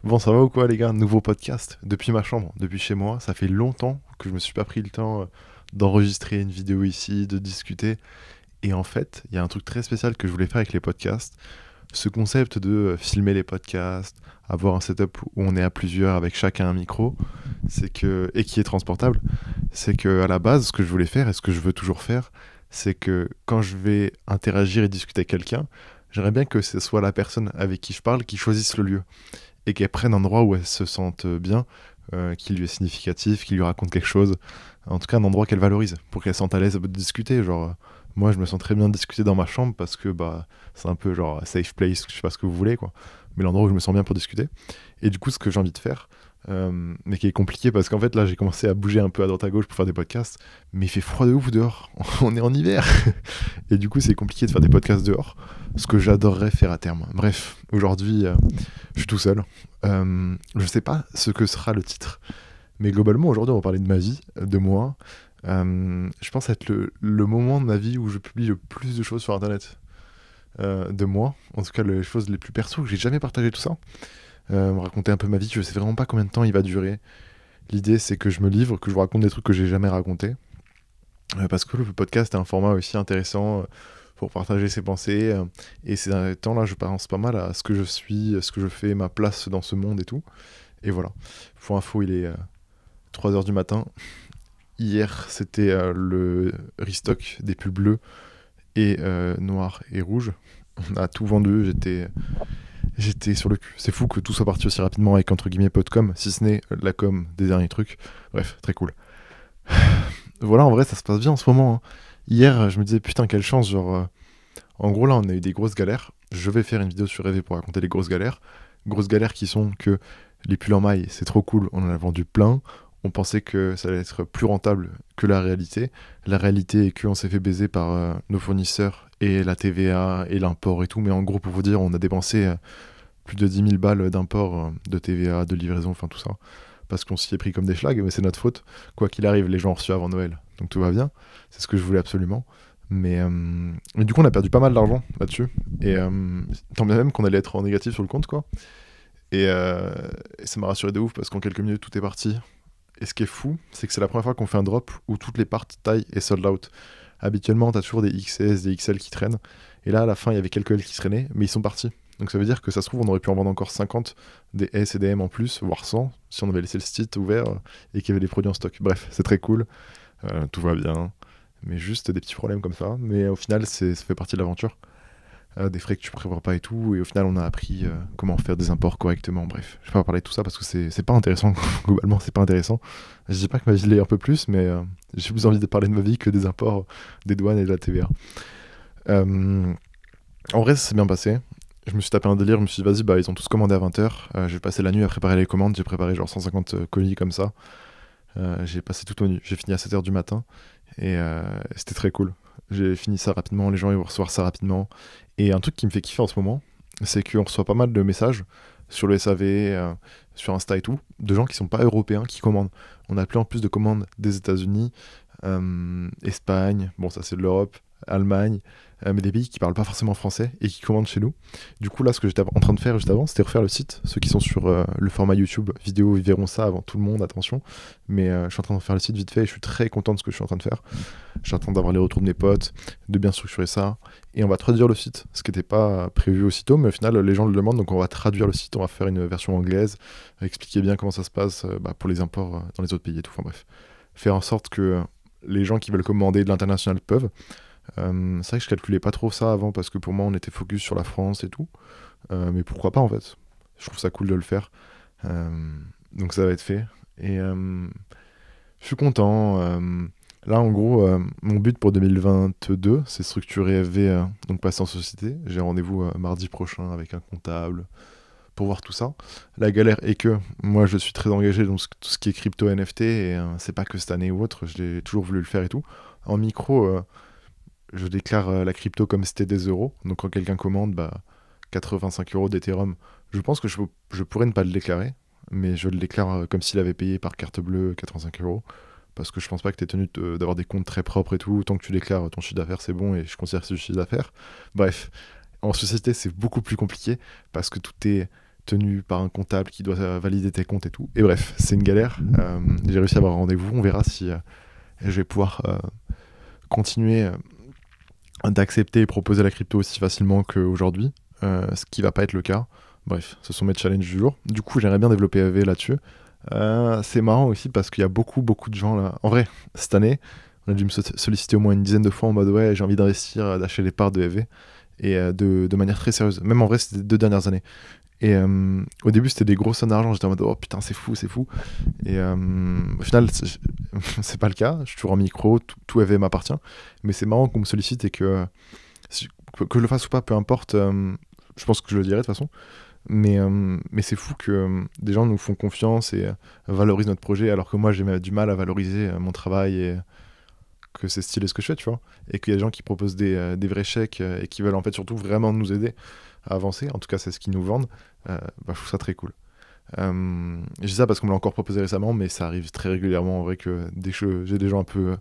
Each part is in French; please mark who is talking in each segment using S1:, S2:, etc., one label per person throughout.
S1: Bon, ça va ou quoi, les gars? Nouveau podcast depuis ma chambre, depuis chez moi. Ça fait longtemps que je me suis pas pris le temps d'enregistrer une vidéo ici, de discuter. Et en fait, il y a un truc très spécial que je voulais faire avec les podcasts. Ce concept de filmer les podcasts, avoir un setup où on est à plusieurs avec chacun un micro, et qui est transportable, c'est que à la base, ce que je voulais faire et ce que je veux toujours faire, c'est que quand je vais interagir et discuter avec quelqu'un, j'aimerais bien que ce soit la personne avec qui je parle qui choisisse le lieu et qu'elle prenne un endroit où elle se sente bien, qui lui est significatif, qui lui raconte quelque chose. En tout cas, un endroit qu'elle valorise, pour qu'elle se sente à l'aise de discuter. Genre, moi, je me sens très bien de discuter dans ma chambre parce que bah, c'est un peu genre safe place, je sais pas ce que vous voulez, quoi. Mais l'endroit où je me sens bien pour discuter. Et du coup, ce que j'ai envie de faire, mais qui est compliqué parce qu'en fait, là, j'ai commencé à bouger un peu à droite à gauche pour faire des podcasts, mais il fait froid de ouf dehors. On est en hiver. Et du coup, c'est compliqué de faire des podcasts dehors, ce que j'adorerais faire à terme. Bref, aujourd'hui, je suis tout seul. Je sais pas ce que sera le titre, mais globalement, aujourd'hui, on va parler de ma vie, de moi. Je pense être le moment de ma vie où je publie le plus de choses sur Internet. De moi, en tout cas les choses les plus perso, que j'ai jamais partagé tout ça. Me raconter un peu ma vie, je sais vraiment pas combien de temps il va durer. L'idée c'est que je me livre, que je vous raconte des trucs que j'ai jamais racontés. Parce que le podcast est un format aussi intéressant pour partager ses pensées. Et ces derniers temps là, je pense pas mal à ce que je suis, ce que je fais, ma place dans ce monde et tout. Et voilà. Pour info, il est 3 heures du matin. Hier, c'était le restock des pulls bleus et noirs et rouges. On a tout vendu, j'étais sur le cul. C'est fou que tout soit parti aussi rapidement avec entre guillemets peu de com, si ce n'est la com des derniers trucs. Bref, très cool. Voilà, en vrai, ça se passe bien en ce moment, hein. Hier, je me disais putain, quelle chance, genre. En gros, là, on a eu des grosses galères. Je vais faire une vidéo sur Rêver pour raconter les grosses galères. Grosses galères qui sont que les pulls en maille, c'est trop cool, on en a vendu plein. On pensait que ça allait être plus rentable que la réalité. La réalité est qu'on s'est fait baiser par nos fournisseurs et la TVA et l'import et tout. Mais en gros, pour vous dire, on a dépensé plus de 10 000 balles d'import, de TVA, de livraison, enfin tout ça. Parce qu'on s'y est pris comme des schlags, mais c'est notre faute. Quoi qu'il arrive, les gens ont reçu avant Noël. Donc tout va bien. C'est ce que je voulais absolument. Mais du coup, on a perdu pas mal d'argent là-dessus. Et tant bien même qu'on allait être en négatif sur le compte, quoi. Et ça m'a rassuré de ouf parce qu'en quelques minutes, tout est parti. Et ce qui est fou, c'est que c'est la première fois qu'on fait un drop où toutes les parts taille est sold out. Habituellement, t'as toujours des XS, des XL qui traînent. Et là, à la fin, il y avait quelques L qui traînaient, mais ils sont partis. Donc ça veut dire que ça se trouve, on aurait pu en vendre encore 50 des S et des M en plus, voire 100, si on avait laissé le site ouvert et qu'il y avait des produits en stock. Bref, c'est très cool. Tout va bien. Mais juste des petits problèmes comme ça. Mais au final, ça fait partie de l'aventure. Des frais que tu prévois pas et tout. Et au final, on a appris comment faire des imports correctement. Bref, je vais pas parler de tout ça parce que c'est pas intéressant. Globalement, c'est pas intéressant. Je dis pas que ma vie l'est un peu plus, mais j'ai plus envie de parler de ma vie que des imports, des douanes et de la TVA. En vrai, ça s'est bien passé. Je me suis tapé un délire, je me suis dit, vas-y, bah, ils ont tous commandé à 20h. Je vais passer la nuit à préparer les commandes. J'ai préparé genre 150 colis comme ça. J'ai passé toute la nuit. J'ai fini à 7h du matin. Et c'était très cool. J'ai fini ça rapidement, les gens ils vont recevoir ça rapidement. Et un truc qui me fait kiffer en ce moment, c'est qu'on reçoit pas mal de messages sur le SAV, sur Insta et tout, de gens qui sont pas européens qui commandent. On a plein en plus de commandes des États-Unis, Espagne, bon ça c'est de l'Europe, Allemagne, mais des pays qui parlent pas forcément français et qui commandent chez nous. Du coup là ce que j'étais en train de faire juste avant, c'était refaire le site. Ceux qui sont sur le format YouTube vidéo, ils verront ça avant tout le monde, attention. Mais je suis en train de faire le site vite fait et je suis très content de ce que je suis en train de faire. Je suis en train d'avoir les retours de mes potes, de bien structurer ça. Et on va traduire le site, ce qui n'était pas prévu aussitôt, mais au final, les gens le demandent, donc on va traduire le site, on va faire une version anglaise, expliquer bien comment ça se passe pour les imports dans les autres pays et tout. Enfin bref, faire en sorte que les gens qui veulent commander de l'international peuvent. C'est vrai que je calculais pas trop ça avant, parce que pour moi, on était focus sur la France et tout. Mais pourquoi pas, en fait. Je trouve ça cool de le faire. Donc ça va être fait. Et je suis content. Là, en gros, mon but pour 2022, c'est structurer FV, donc passer en société. J'ai rendez-vous mardi prochain avec un comptable pour voir tout ça. La galère est que moi, je suis très engagé dans tout ce qui est crypto NFT, et c'est pas que cette année ou autre, j'ai toujours voulu le faire et tout. En micro, je déclare la crypto comme si c'était des euros. Donc quand quelqu'un commande, bah, 85 euros d'Ethereum, je pense que je pourrais ne pas le déclarer, mais je le déclare comme s'il avait payé par carte bleue 85 euros. Parce que je pense pas que tu es tenu d'avoir des comptes très propres et tout. Tant que tu déclares ton chiffre d'affaires, c'est bon et je considère que c'est du chiffre d'affaires. Bref, en société, c'est beaucoup plus compliqué parce que tout est tenu par un comptable qui doit valider tes comptes et tout. Et bref, c'est une galère. J'ai réussi à avoir un rendez-vous. On verra si je vais pouvoir continuer d'accepter et proposer la crypto aussi facilement qu'aujourd'hui, ce qui va pas être le cas. Bref, ce sont mes challenges du jour. Du coup, j'aimerais bien développer AV là-dessus. C'est marrant aussi parce qu'il y a beaucoup de gens là. En vrai, cette année, on a dû me solliciter au moins une dizaine de fois en mode ouais, j'ai envie d'investir, d'acheter des parts de EV et de manière très sérieuse. Même en vrai, c'était les 2 dernières années. Et au début, c'était des grosses sommes d'argent. J'étais en mode oh putain, c'est fou, c'est fou. Et au final, c'est pas le cas. Je suis toujours en micro, tout EV m'appartient. Mais c'est marrant qu'on me sollicite et que je le fasse ou pas, peu importe. Je pense que je le dirai de toute façon. Mais c'est fou que des gens nous font confiance et valorisent notre projet alors que moi j'ai du mal à valoriser mon travail et que c'est stylé ce que je fais, tu vois. Et qu'il y a des gens qui proposent des vrais chèques et qui veulent en fait surtout vraiment nous aider à avancer. En tout cas, c'est ce qu'ils nous vendent. Je trouve ça très cool. Je dis ça parce qu'on me l'a encore proposé récemment, mais ça arrive très régulièrement en vrai que j'ai des gens un peu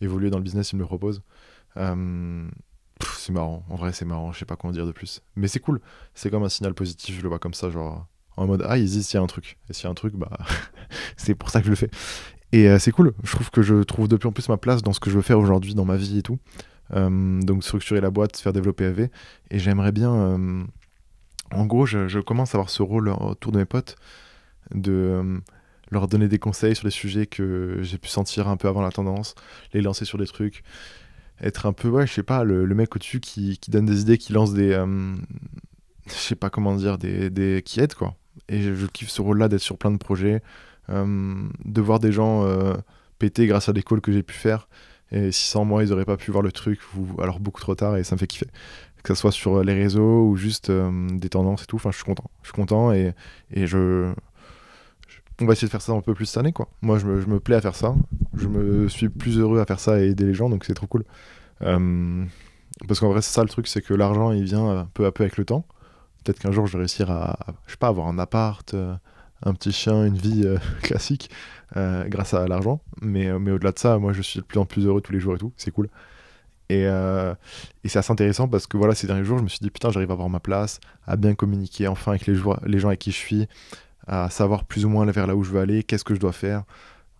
S1: évolués dans le business, ils me le proposent. C'est marrant, en vrai c'est marrant, je sais pas quoi en dire de plus. Mais c'est cool, c'est comme un signal positif, je le vois comme ça, genre en mode ah ils disent s'il y a un truc. Et s'il y a un truc, bah c'est pour ça que je le fais. Et c'est cool, je trouve que je trouve de plus en plus ma place dans ce que je veux faire aujourd'hui, dans ma vie et tout. Donc structurer la boîte, faire développer AV. Et j'aimerais bien... en gros, je commence à avoir ce rôle autour de mes potes, de leur donner des conseils sur les sujets que j'ai pu sentir un peu avant la tendance, les lancer sur des trucs, être un peu, ouais, je sais pas, le mec au-dessus qui donne des idées, qui lance des... je sais pas comment dire, qui aide, quoi. Et je kiffe ce rôle-là d'être sur plein de projets, de voir des gens péter grâce à des calls que j'ai pu faire. Et si sans moi, ils auraient pas pu voir le truc, ou alors beaucoup trop tard, et ça me fait kiffer. Que ce soit sur les réseaux ou juste des tendances et tout, enfin, je suis content. Je suis content et on va essayer de faire ça un peu plus cette année, quoi. Moi, je me plais à faire ça. Je me suis plus heureux à faire ça et aider les gens, donc c'est trop cool. Parce qu'en vrai, c'est ça le truc, c'est que l'argent, il vient peu à peu avec le temps. Peut-être qu'un jour, je vais réussir à je sais pas, avoir un appart, un petit chien, une vie classique grâce à l'argent. Mais au-delà de ça, moi, je suis de plus en plus heureux tous les jours et tout. C'est cool. Et c'est assez intéressant parce que voilà, ces derniers jours, je me suis dit, putain, j'arrive à avoir ma place, à bien communiquer enfin avec les gens avec qui je suis, à savoir plus ou moins vers là où je veux aller, qu'est-ce que je dois faire.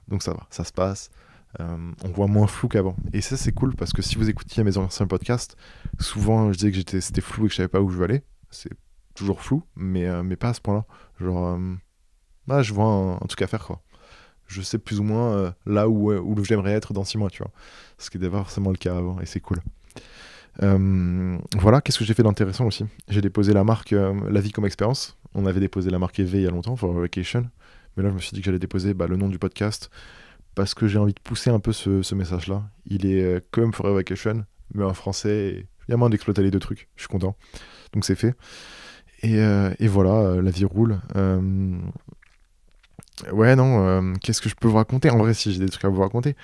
S1: Donc ça va, ça se passe. On voit moins flou qu'avant. Et ça, c'est cool parce que si vous écoutiez mes anciens podcasts, souvent je disais que c'était flou et que je savais pas où je veux aller. C'est toujours flou, mais pas à ce point-là. Genre, je vois un truc à faire, quoi. Je sais plus ou moins là où j'aimerais être dans 6 mois, tu vois. Ce qui n'était pas forcément le cas avant, et c'est cool. Voilà, qu'est-ce que j'ai fait d'intéressant aussi? J'ai déposé la marque La vie comme expérience. On avait déposé la marque EV il y a longtemps, For Vacation. Mais là, je me suis dit que j'allais déposer le nom du podcast parce que j'ai envie de pousser un peu ce message-là. Il est comme For Vacation, mais en français. Il y a moyen d'exploiter les deux trucs. Je suis content. Donc c'est fait. Et voilà, la vie roule. Ouais, non, qu'est-ce que je peux vous raconter? En vrai, si j'ai des trucs à vous raconter.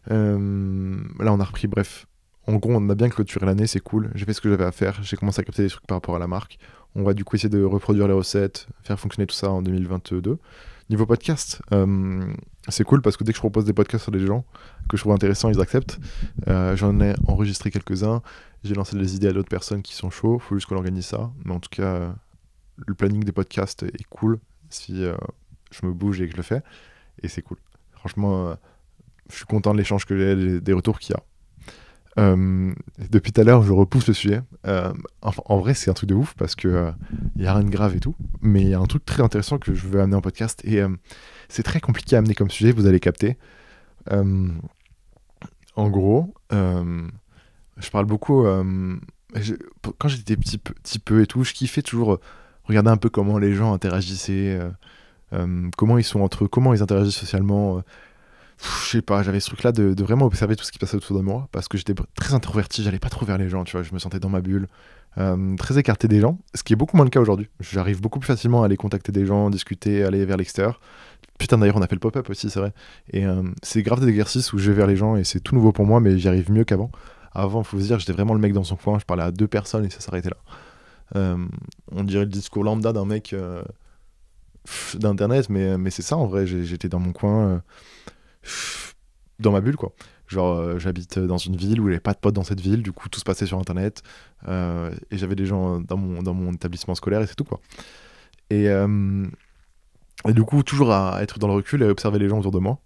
S1: Là, on a repris, bref. En gros, on a bien clôturé l'année, c'est cool. J'ai fait ce que j'avais à faire. J'ai commencé à capter des trucs par rapport à la marque. On va du coup essayer de reproduire les recettes, faire fonctionner tout ça en 2022. Niveau podcast, c'est cool parce que dès que je propose des podcasts sur des gens que je trouve intéressants, ils acceptent. J'en ai enregistré quelques-uns. J'ai lancé des idées à d'autres personnes qui sont chauds. Faut juste qu'on organise ça. Mais en tout cas, le planning des podcasts est cool si je me bouge et que je le fais. Et c'est cool. Franchement, je suis content de l'échange que j'ai, des retours qu'il y a. Depuis tout à l'heure, je repousse le sujet. En vrai, c'est un truc de ouf parce que y a rien de grave et tout. Mais il y a un truc très intéressant que je veux amener en podcast. Et c'est très compliqué à amener comme sujet, vous allez capter. En gros, je parle beaucoup. Quand j'étais petit peu et tout, je kiffais toujours regarder un peu comment les gens interagissaient, comment ils sont entre eux, comment ils interagissent socialement. Je sais pas, j'avais ce truc là de vraiment observer tout ce qui passait autour de moi parce que j'étais très introverti, j'allais pas trop vers les gens, tu vois, je me sentais dans ma bulle, très écarté des gens, ce qui est beaucoup moins le cas aujourd'hui. J'arrive beaucoup plus facilement à aller contacter des gens, discuter, aller vers l'extérieur. Putain, d'ailleurs, on a fait le pop-up aussi, c'est vrai. Et c'est grave des exercices où je vais vers les gens et c'est tout nouveau pour moi, mais j'y arrive mieux qu'avant. Avant, faut se dire, j'étais vraiment le mec dans son coin, je parlais à 2 personnes et ça s'arrêtait là. On dirait le discours lambda d'un mec d'internet, mais c'est ça en vrai, j'étais dans mon coin. Dans ma bulle, quoi. Genre, j'habite dans une ville où il n'y avait pas de potes dans cette ville, du coup tout se passait sur internet, et j'avais des gens dans mon établissement scolaire et c'est tout, quoi. Et du coup, toujours à être dans le recul et à observer les gens autour de moi.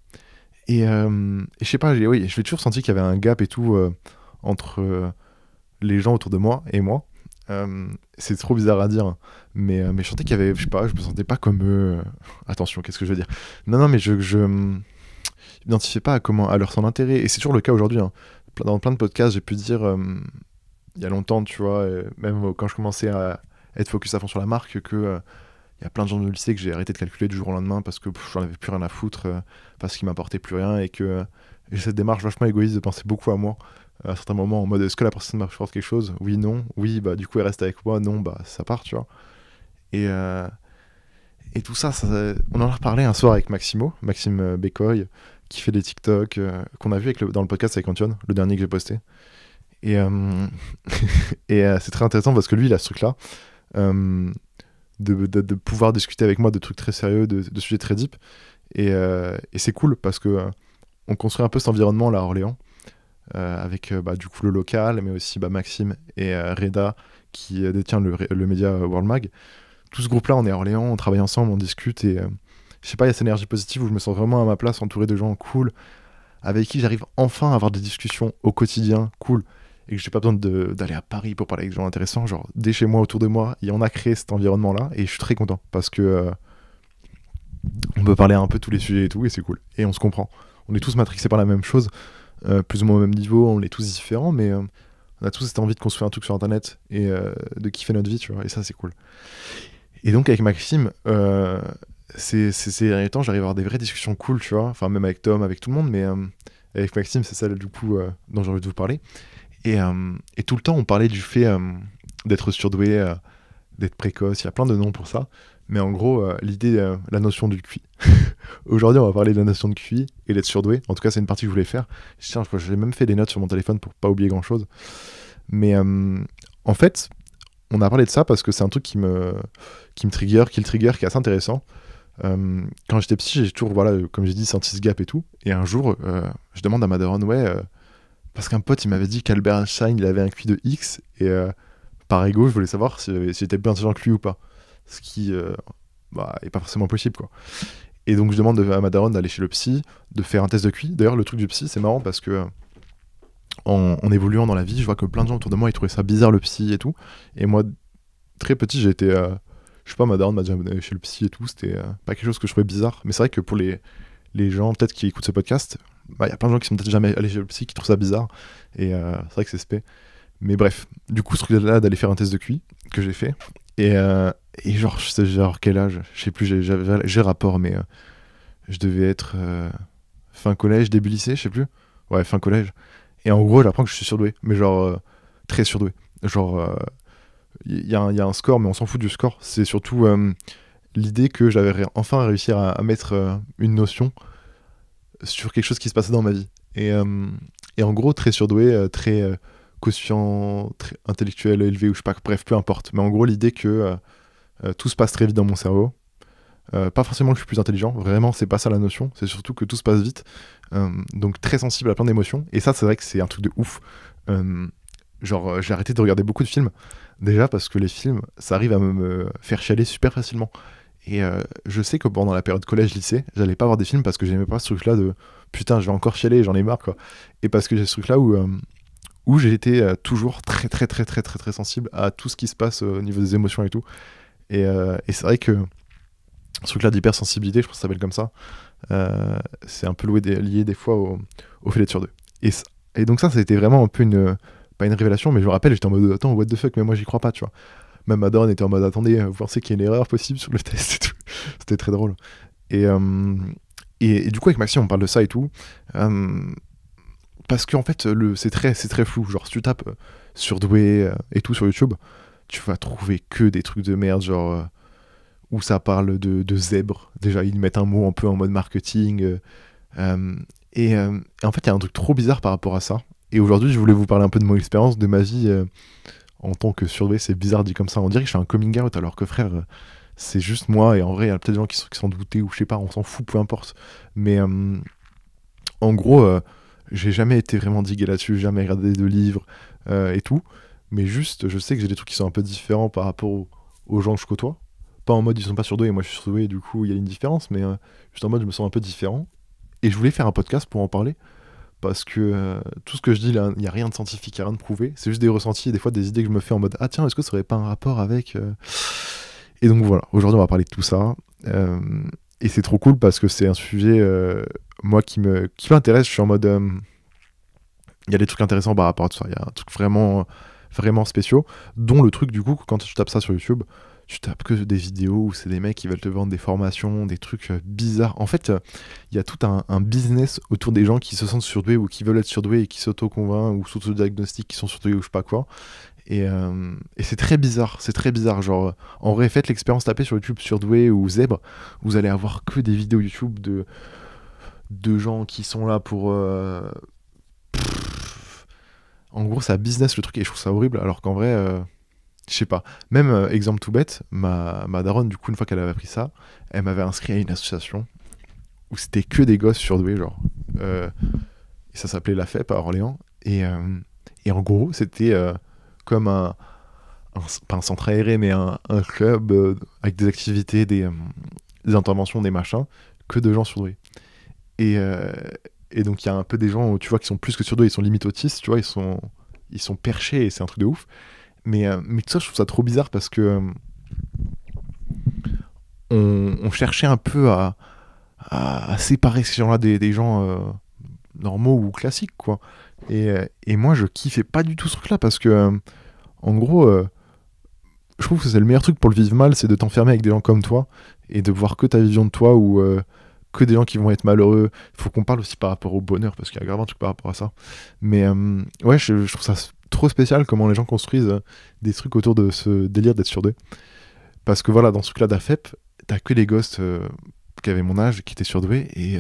S1: Et je sais pas, oui, j'ai toujours senti qu'il y avait un gap et tout entre les gens autour de moi et moi. C'est trop bizarre à dire, hein. Mais je sentais qu'il y avait, je sais pas, je me sentais pas comme eux. Attention, qu'est-ce que je veux dire? Non, mais je m'identifiais pas à leur son intérêt. Et c'est toujours le cas aujourd'hui, hein. Dans plein de podcasts, j'ai pu dire, il y a longtemps, tu vois, même quand je commençais à être focus à fond sur la marque, que il y a plein de gens de lycée que j'ai arrêté de calculer du jour au lendemain parce que j'en avais plus rien à foutre, parce qu'ils m'apportaient plus rien et que j'ai cette démarche vachement égoïste de penser beaucoup à moi à certains moments en mode est-ce que la personne m'apporte quelque chose? Oui, non, oui, bah du coup elle reste avec moi, non, bah ça part, tu vois. Et, euh, et tout ça, on en a reparlé un soir avec Maxime Bécoy, qui fait des TikTok, qu'on a vu dans le podcast avec Antoine, le dernier que j'ai posté. Et, c'est très intéressant parce que lui, il a ce truc-là. De pouvoir discuter avec moi de trucs très sérieux, de sujets très deep. Et c'est cool parce que on construit un peu cet environnement là à Orléans, avec du coup le local, mais aussi Maxime et Reda qui détient le média World Mag. Tout ce groupe-là, on est à Orléans, on travaille ensemble, on discute et je sais pas, il y a cette énergie positive où je me sens vraiment à ma place, entouré de gens cool, avec qui j'arrive enfin à avoir des discussions au quotidien cool et que j'ai pas besoin d'aller à Paris pour parler avec des gens intéressants. Genre, dès chez moi, autour de moi, il y en a créé cet environnement-là et je suis très content parce que on peut parler un peu de tous les sujets et tout et c'est cool. Et on se comprend. On est tous matrixés par la même chose, plus ou moins au même niveau, on est tous différents, mais on a tous cette envie de construire un truc sur internet et de kiffer notre vie, tu vois, et ça c'est cool. Et donc avec Maxime, ces derniers temps, j'arrive à avoir des vraies discussions cool, tu vois, enfin même avec Tom, avec tout le monde, mais avec Maxime, c'est ça du coup dont j'ai envie de vous parler. Et tout le temps, on parlait du fait d'être surdoué, d'être précoce, il y a plein de noms pour ça. Mais en gros, l'idée, la notion du QI. Aujourd'hui, on va parler de la notion de QI et d'être surdoué. En tout cas, c'est une partie que je voulais faire. Tiens, j'ai même fait des notes sur mon téléphone pour pas oublier grand-chose. Mais en fait, on a parlé de ça parce que c'est un truc qui me trigger, qui est assez intéressant. Quand j'étais petit, j'ai toujours, voilà, comme j'ai dit, senti ce gap et tout. Et un jour, je demande à ma daronne, parce qu'un pote, il m'avait dit qu'Albert Einstein, il avait un QI de X, et par ego, je voulais savoir si j'étais plus intelligent que lui ou pas. Ce qui est pas forcément possible, quoi. Et donc, je demande à ma daronne d'aller chez le psy, de faire un test de QI. D'ailleurs, le truc du psy, c'est marrant parce que en évoluant dans la vie, je vois que plein de gens autour de moi, ils trouvaient ça bizarre, le psy et tout. Et moi, très petit, j'ai été... je sais pas, ma daronne m'a déjà amené chez le psy et tout, c'était pas quelque chose que je trouvais bizarre. Mais c'est vrai que pour les gens, peut-être, qui écoutent ce podcast, il y a plein de gens qui sont peut-être jamais allés chez le psy, qui trouvent ça bizarre. Et c'est vrai que c'est spé. Mais bref, du coup, ce truc-là d'aller faire un test de QI, que j'ai fait. Et genre, je sais genre quel âge, je sais plus, j'ai rapport, mais je devais être fin collège, début lycée, je sais plus. Ouais, fin collège. Et en gros, j'apprends que je suis surdoué, mais genre très surdoué. Genre, il y a un score, mais on s'en fout du score. C'est surtout l'idée que j'avais enfin réussi à mettre une notion sur quelque chose qui se passait dans ma vie. Et en gros, très surdoué, très quotient, très intellectuel, élevé, ou je sais pas, bref, peu importe. Mais en gros, l'idée que tout se passe très vite dans mon cerveau. Pas forcément que je suis plus intelligent, vraiment, c'est pas ça la notion, c'est surtout que tout se passe vite. Donc très sensible à plein d'émotions. Et ça, c'est vrai que c'est un truc de ouf. J'ai arrêté de regarder beaucoup de films, déjà parce que les films, ça arrive à me faire chialer super facilement. Et je sais que pendant la période collège-lycée, j'allais pas voir des films parce que j'aimais pas ce truc-là de putain, je vais encore chialer, j'en ai marre, quoi. Et parce que j'ai ce truc-là où j'ai été toujours très très très très très très sensible à tout ce qui se passe au niveau des émotions et tout. Et c'est vrai que ce truc-là d'hypersensibilité, je pense que ça s'appelle comme ça, c'est un peu lié des fois au fait d'être sur deux. Et donc ça a été vraiment un peu pas une révélation, mais je me rappelle, j'étais en mode attends, what the fuck, mais moi j'y crois pas, tu vois. Même ma daronne était en mode attendez, vous pensez qu'il y a une erreur possible sur le test et tout. C'était très drôle. Et du coup, avec Maxime, on parle de ça et tout. Parce qu'en fait, c'est très flou. Genre, si tu tapes surdoué et tout sur YouTube, tu vas trouver que des trucs de merde, genre où ça parle de zèbre. Déjà, ils mettent un mot un peu en mode marketing. Et en fait, il y a un truc trop bizarre par rapport à ça. Et aujourd'hui, je voulais vous parler un peu de mon expérience, de ma vie en tant que surdoué. C'est bizarre dit comme ça. On dirait que je fais un coming out, alors que frère, c'est juste moi. Et en vrai, il y a peut-être des gens qui s'en doutaient, ou je sais pas, on s'en fout, peu importe. Mais en gros, j'ai jamais été vraiment digué là-dessus, jamais regardé de livres et tout. Mais juste, je sais que j'ai des trucs qui sont un peu différents par rapport aux gens que je côtoie. Pas en mode ils sont pas surdoués et moi je suis surdoué et du coup il y a une différence, mais juste en mode je me sens un peu différent. Et je voulais faire un podcast pour en parler, parce que tout ce que je dis là, il n'y a rien de scientifique, il n'y a rien de prouvé, c'est juste des ressentis et des fois des idées que je me fais en mode ah tiens, est-ce que ça aurait pas un rapport avec. Et donc voilà, aujourd'hui on va parler de tout ça. Euh, et c'est trop cool parce que c'est un sujet, moi, qui m'intéresse. Je suis en mode. Il y a des trucs intéressants par rapport à tout ça. Il y a un truc vraiment, vraiment spéciaux, dont le truc du coup, quand tu tapes ça sur YouTube, tu tapes que des vidéos où c'est des mecs qui veulent te vendre des formations, des trucs bizarres. En fait, il y a tout un business autour des gens qui se sentent surdoués ou qui veulent être surdoués et qui s'auto-convainquent ou s'auto-diagnostiquent qui sont surdoués ou je sais pas quoi. Et c'est très bizarre, c'est très bizarre. Genre, en vrai, faites l'expérience, tapez sur YouTube surdoué ou zèbre, vous allez avoir que des vidéos YouTube de gens qui sont là pour. En gros, ça business le truc et je trouve ça horrible, alors qu'en vrai, je sais pas. Même exemple tout bête, ma daronne, du coup, une fois qu'elle avait appris ça, elle m'avait inscrit à une association où c'était que des gosses surdoués, genre. Et ça s'appelait la FEP à Orléans. Et en gros, c'était comme pas un centre aéré, mais un club avec des activités, des interventions, des machins, que de gens surdoués. Et, euh, et donc il y a un peu des gens, tu vois, qui sont plus que surdoués, ils sont limite autistes, tu vois, ils sont perchés et c'est un truc de ouf. Mais tout ça, je trouve ça trop bizarre parce que on cherchait un peu à séparer ces gens-là des gens normaux ou classiques, quoi. Et moi, je kiffais pas du tout ce truc-là parce que, en gros, je trouve que c'est le meilleur truc pour le vivre mal, c'est de t'enfermer avec des gens comme toi et de voir que ta vision de toi ou que des gens qui vont être malheureux. Il faut qu'on parle aussi par rapport au bonheur parce qu'il y a grave un truc par rapport à ça. Mais ouais, je trouve ça trop spécial comment les gens construisent des trucs autour de ce délire d'être surdoué. Parce que voilà, dans ce truc-là d'AFEP, t'as que les gosses qui avaient mon âge qui étaient surdoués et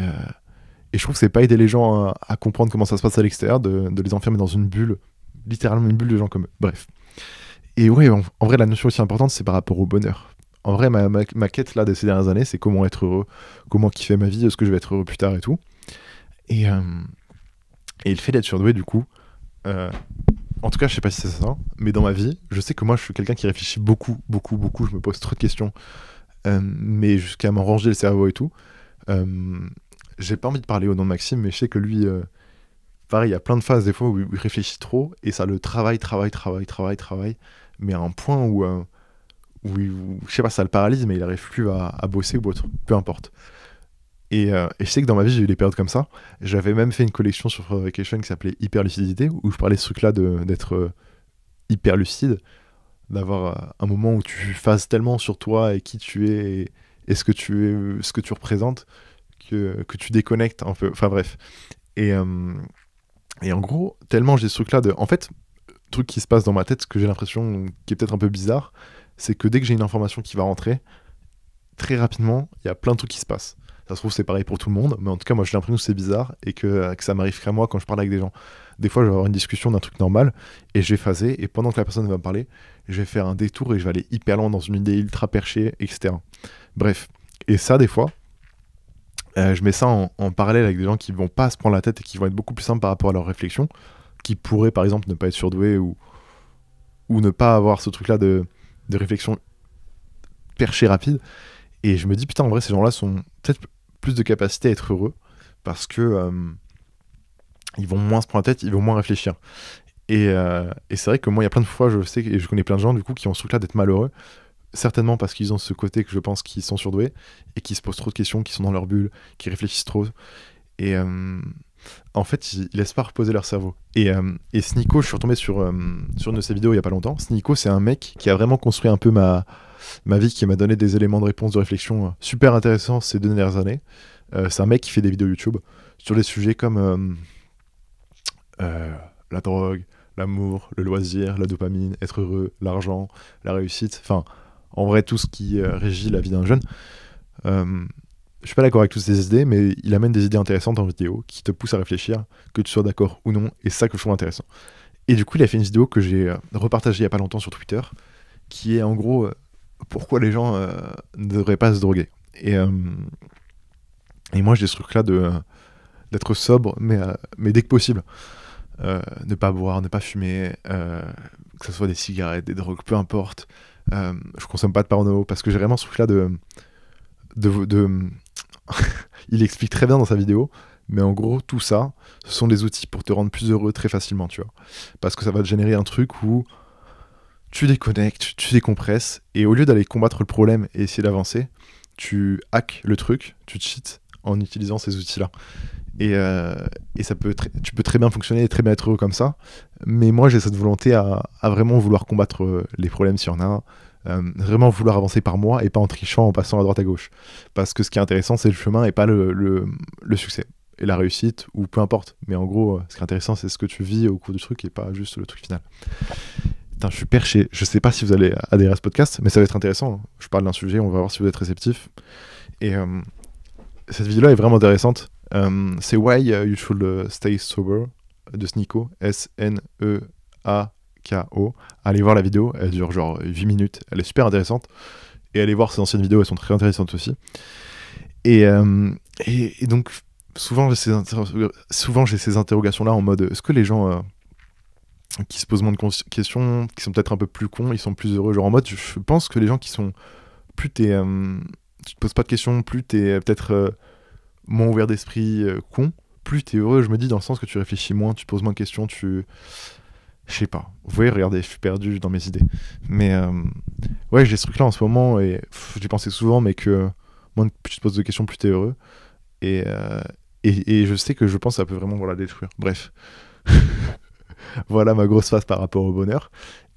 S1: je trouve que c'est pas aider les gens à comprendre comment ça se passe à l'extérieur, de les enfermer dans une bulle, littéralement une bulle de gens comme eux. Bref. Et ouais, en vrai, la notion aussi importante, c'est par rapport au bonheur. En vrai, ma quête là de ces dernières années, c'est comment être heureux, comment kiffer ma vie, est-ce que je vais être heureux plus tard et tout. Et, euh, et le fait d'être surdoué, du coup, euh, en tout cas, je sais pas si c'est ça, mais dans ma vie, je sais que moi, je suis quelqu'un qui réfléchit beaucoup, beaucoup, beaucoup. Je me pose trop de questions, mais jusqu'à m'en ranger le cerveau et tout. Euh, j'ai pas envie de parler au nom de Maxime, mais je sais que lui, pareil, il y a plein de phases des fois où il réfléchit trop et ça le travaille, mais à un point où, je sais pas, ça le paralyse, mais il arrive plus à bosser ou autre, peu importe. Et je sais que dans ma vie, j'ai eu des périodes comme ça. J'avais même fait une collection sur Vacation qui s'appelait Hyperlucidité, où je parlais de ce truc-là d'être hyper lucide, d'avoir un moment où tu phases tellement sur toi et qui tu es et ce que tu es, ce que tu représentes, que tu déconnectes un peu. Enfin bref. Et, euh, et en gros, tellement j'ai ce truc-là de. En fait, truc qui se passe dans ma tête, ce que j'ai l'impression qui est peut-être un peu bizarre, c'est que dès que j'ai une information qui va rentrer, très rapidement, il y a plein de trucs qui se passent. Ça se trouve, c'est pareil pour tout le monde, mais en tout cas, moi, j'ai l'impression que c'est bizarre et que ça m'arrive qu'à moi quand je parle avec des gens. Des fois, je vais avoir une discussion d'un truc normal et je vais phaser, et pendant que la personne va me parler, je vais faire un détour et je vais aller hyper loin dans une idée ultra perchée, etc. Bref. Et ça, des fois, je mets ça en parallèle avec des gens qui vont pas se prendre la tête et qui vont être beaucoup plus simples par rapport à leurs réflexions, qui pourraient, par exemple, ne pas être surdoués ou ne pas avoir ce truc-là de réflexion perchée rapide. Et je me dis, putain, en vrai, ces gens-là sont peut-être plus de capacité à être heureux parce que ils vont moins se prendre la tête, ils vont moins réfléchir. Et c'est vrai que moi, il y a plein de fois, je sais, et je connais plein de gens, du coup, qui ont ce truc-là d'être malheureux, certainement parce qu'ils ont ce côté que je pense qu'ils sont surdoués et qui se posent trop de questions, qui sont dans leur bulle, qui réfléchissent trop. Et en fait, ils laissent pas reposer leur cerveau. Et Sneako, je suis retombé sur une de ses vidéos il y a pas longtemps. Sneako, c'est un mec qui a vraiment construit un peu ma vie, qui m'a donné des éléments de réponse, de réflexion super intéressants ces 2 dernières années. C'est un mec qui fait des vidéos YouTube sur des sujets comme la drogue, l'amour, le loisir, la dopamine, être heureux, l'argent, la réussite. Enfin, en vrai, tout ce qui régit la vie d'un jeune. Je suis pas d'accord avec toutes ces idées, mais il amène des idées intéressantes en vidéo qui te poussent à réfléchir, que tu sois d'accord ou non, et c'est ça que je trouve intéressant. Et du coup, il a fait une vidéo que j'ai repartagée il y a pas longtemps sur Twitter, qui est en gros pourquoi les gens ne devraient pas se droguer. Et moi, j'ai ce truc-là d'être sobre, mais dès que possible. Ne pas boire, ne pas fumer, que ce soit des cigarettes, des drogues, peu importe. Je consomme pas de porno parce que j'ai vraiment ce truc là de... Il explique très bien dans sa vidéo, mais en gros tout ça ce sont des outils pour te rendre plus heureux très facilement, tu vois, parce que ça va te générer un truc où tu déconnectes, tu décompresses, et au lieu d'aller combattre le problème et essayer d'avancer, tu hacks le truc, tu cheats en utilisant ces outils-là. Et tu peux très bien fonctionner et très bien être heureux comme ça. Mais moi, j'ai cette volonté à vraiment vouloir combattre les problèmes s'il y en a, vraiment vouloir avancer par moi et pas en trichant, en passant à droite à gauche. Parce que ce qui est intéressant, c'est le chemin et pas le succès. Et la réussite, ou peu importe. Mais en gros, ce qui est intéressant, c'est ce que tu vis au cours du truc et pas juste le truc final. Putain, je suis perché. Je sais pas si vous allez adhérer à ce podcast, mais ça va être intéressant, hein. Je parle d'un sujet, on va voir si vous êtes réceptif. Et cette vidéo-là est vraiment intéressante. C'est Why You Should Stay Sober de Sneako, Sneako. Allez voir la vidéo, elle dure genre 8 minutes, elle est super intéressante. Et allez voir ses anciennes vidéos, elles sont très intéressantes aussi. Et donc, souvent j'ai ces interrogations-là en mode, est-ce que les gens qui se posent moins de questions, qui sont peut-être un peu plus cons, ils sont plus heureux? Genre en mode, je pense que les gens qui sont... Plus tu te poses pas de questions, plus t'es peut-être moins ouvert d'esprit, con, plus t'es heureux, je me dis, dans le sens que tu réfléchis moins, tu poses moins de questions, je sais pas. Vous voyez, regardez, je suis perdu dans mes idées. Mais ouais, j'ai ce truc-là en ce moment, et j'y pensais souvent, mais que moins plus tu te poses de questions, plus t'es heureux. Et je sais que je pense que ça peut vraiment la détruire. Bref. Voilà ma grosse phase par rapport au bonheur.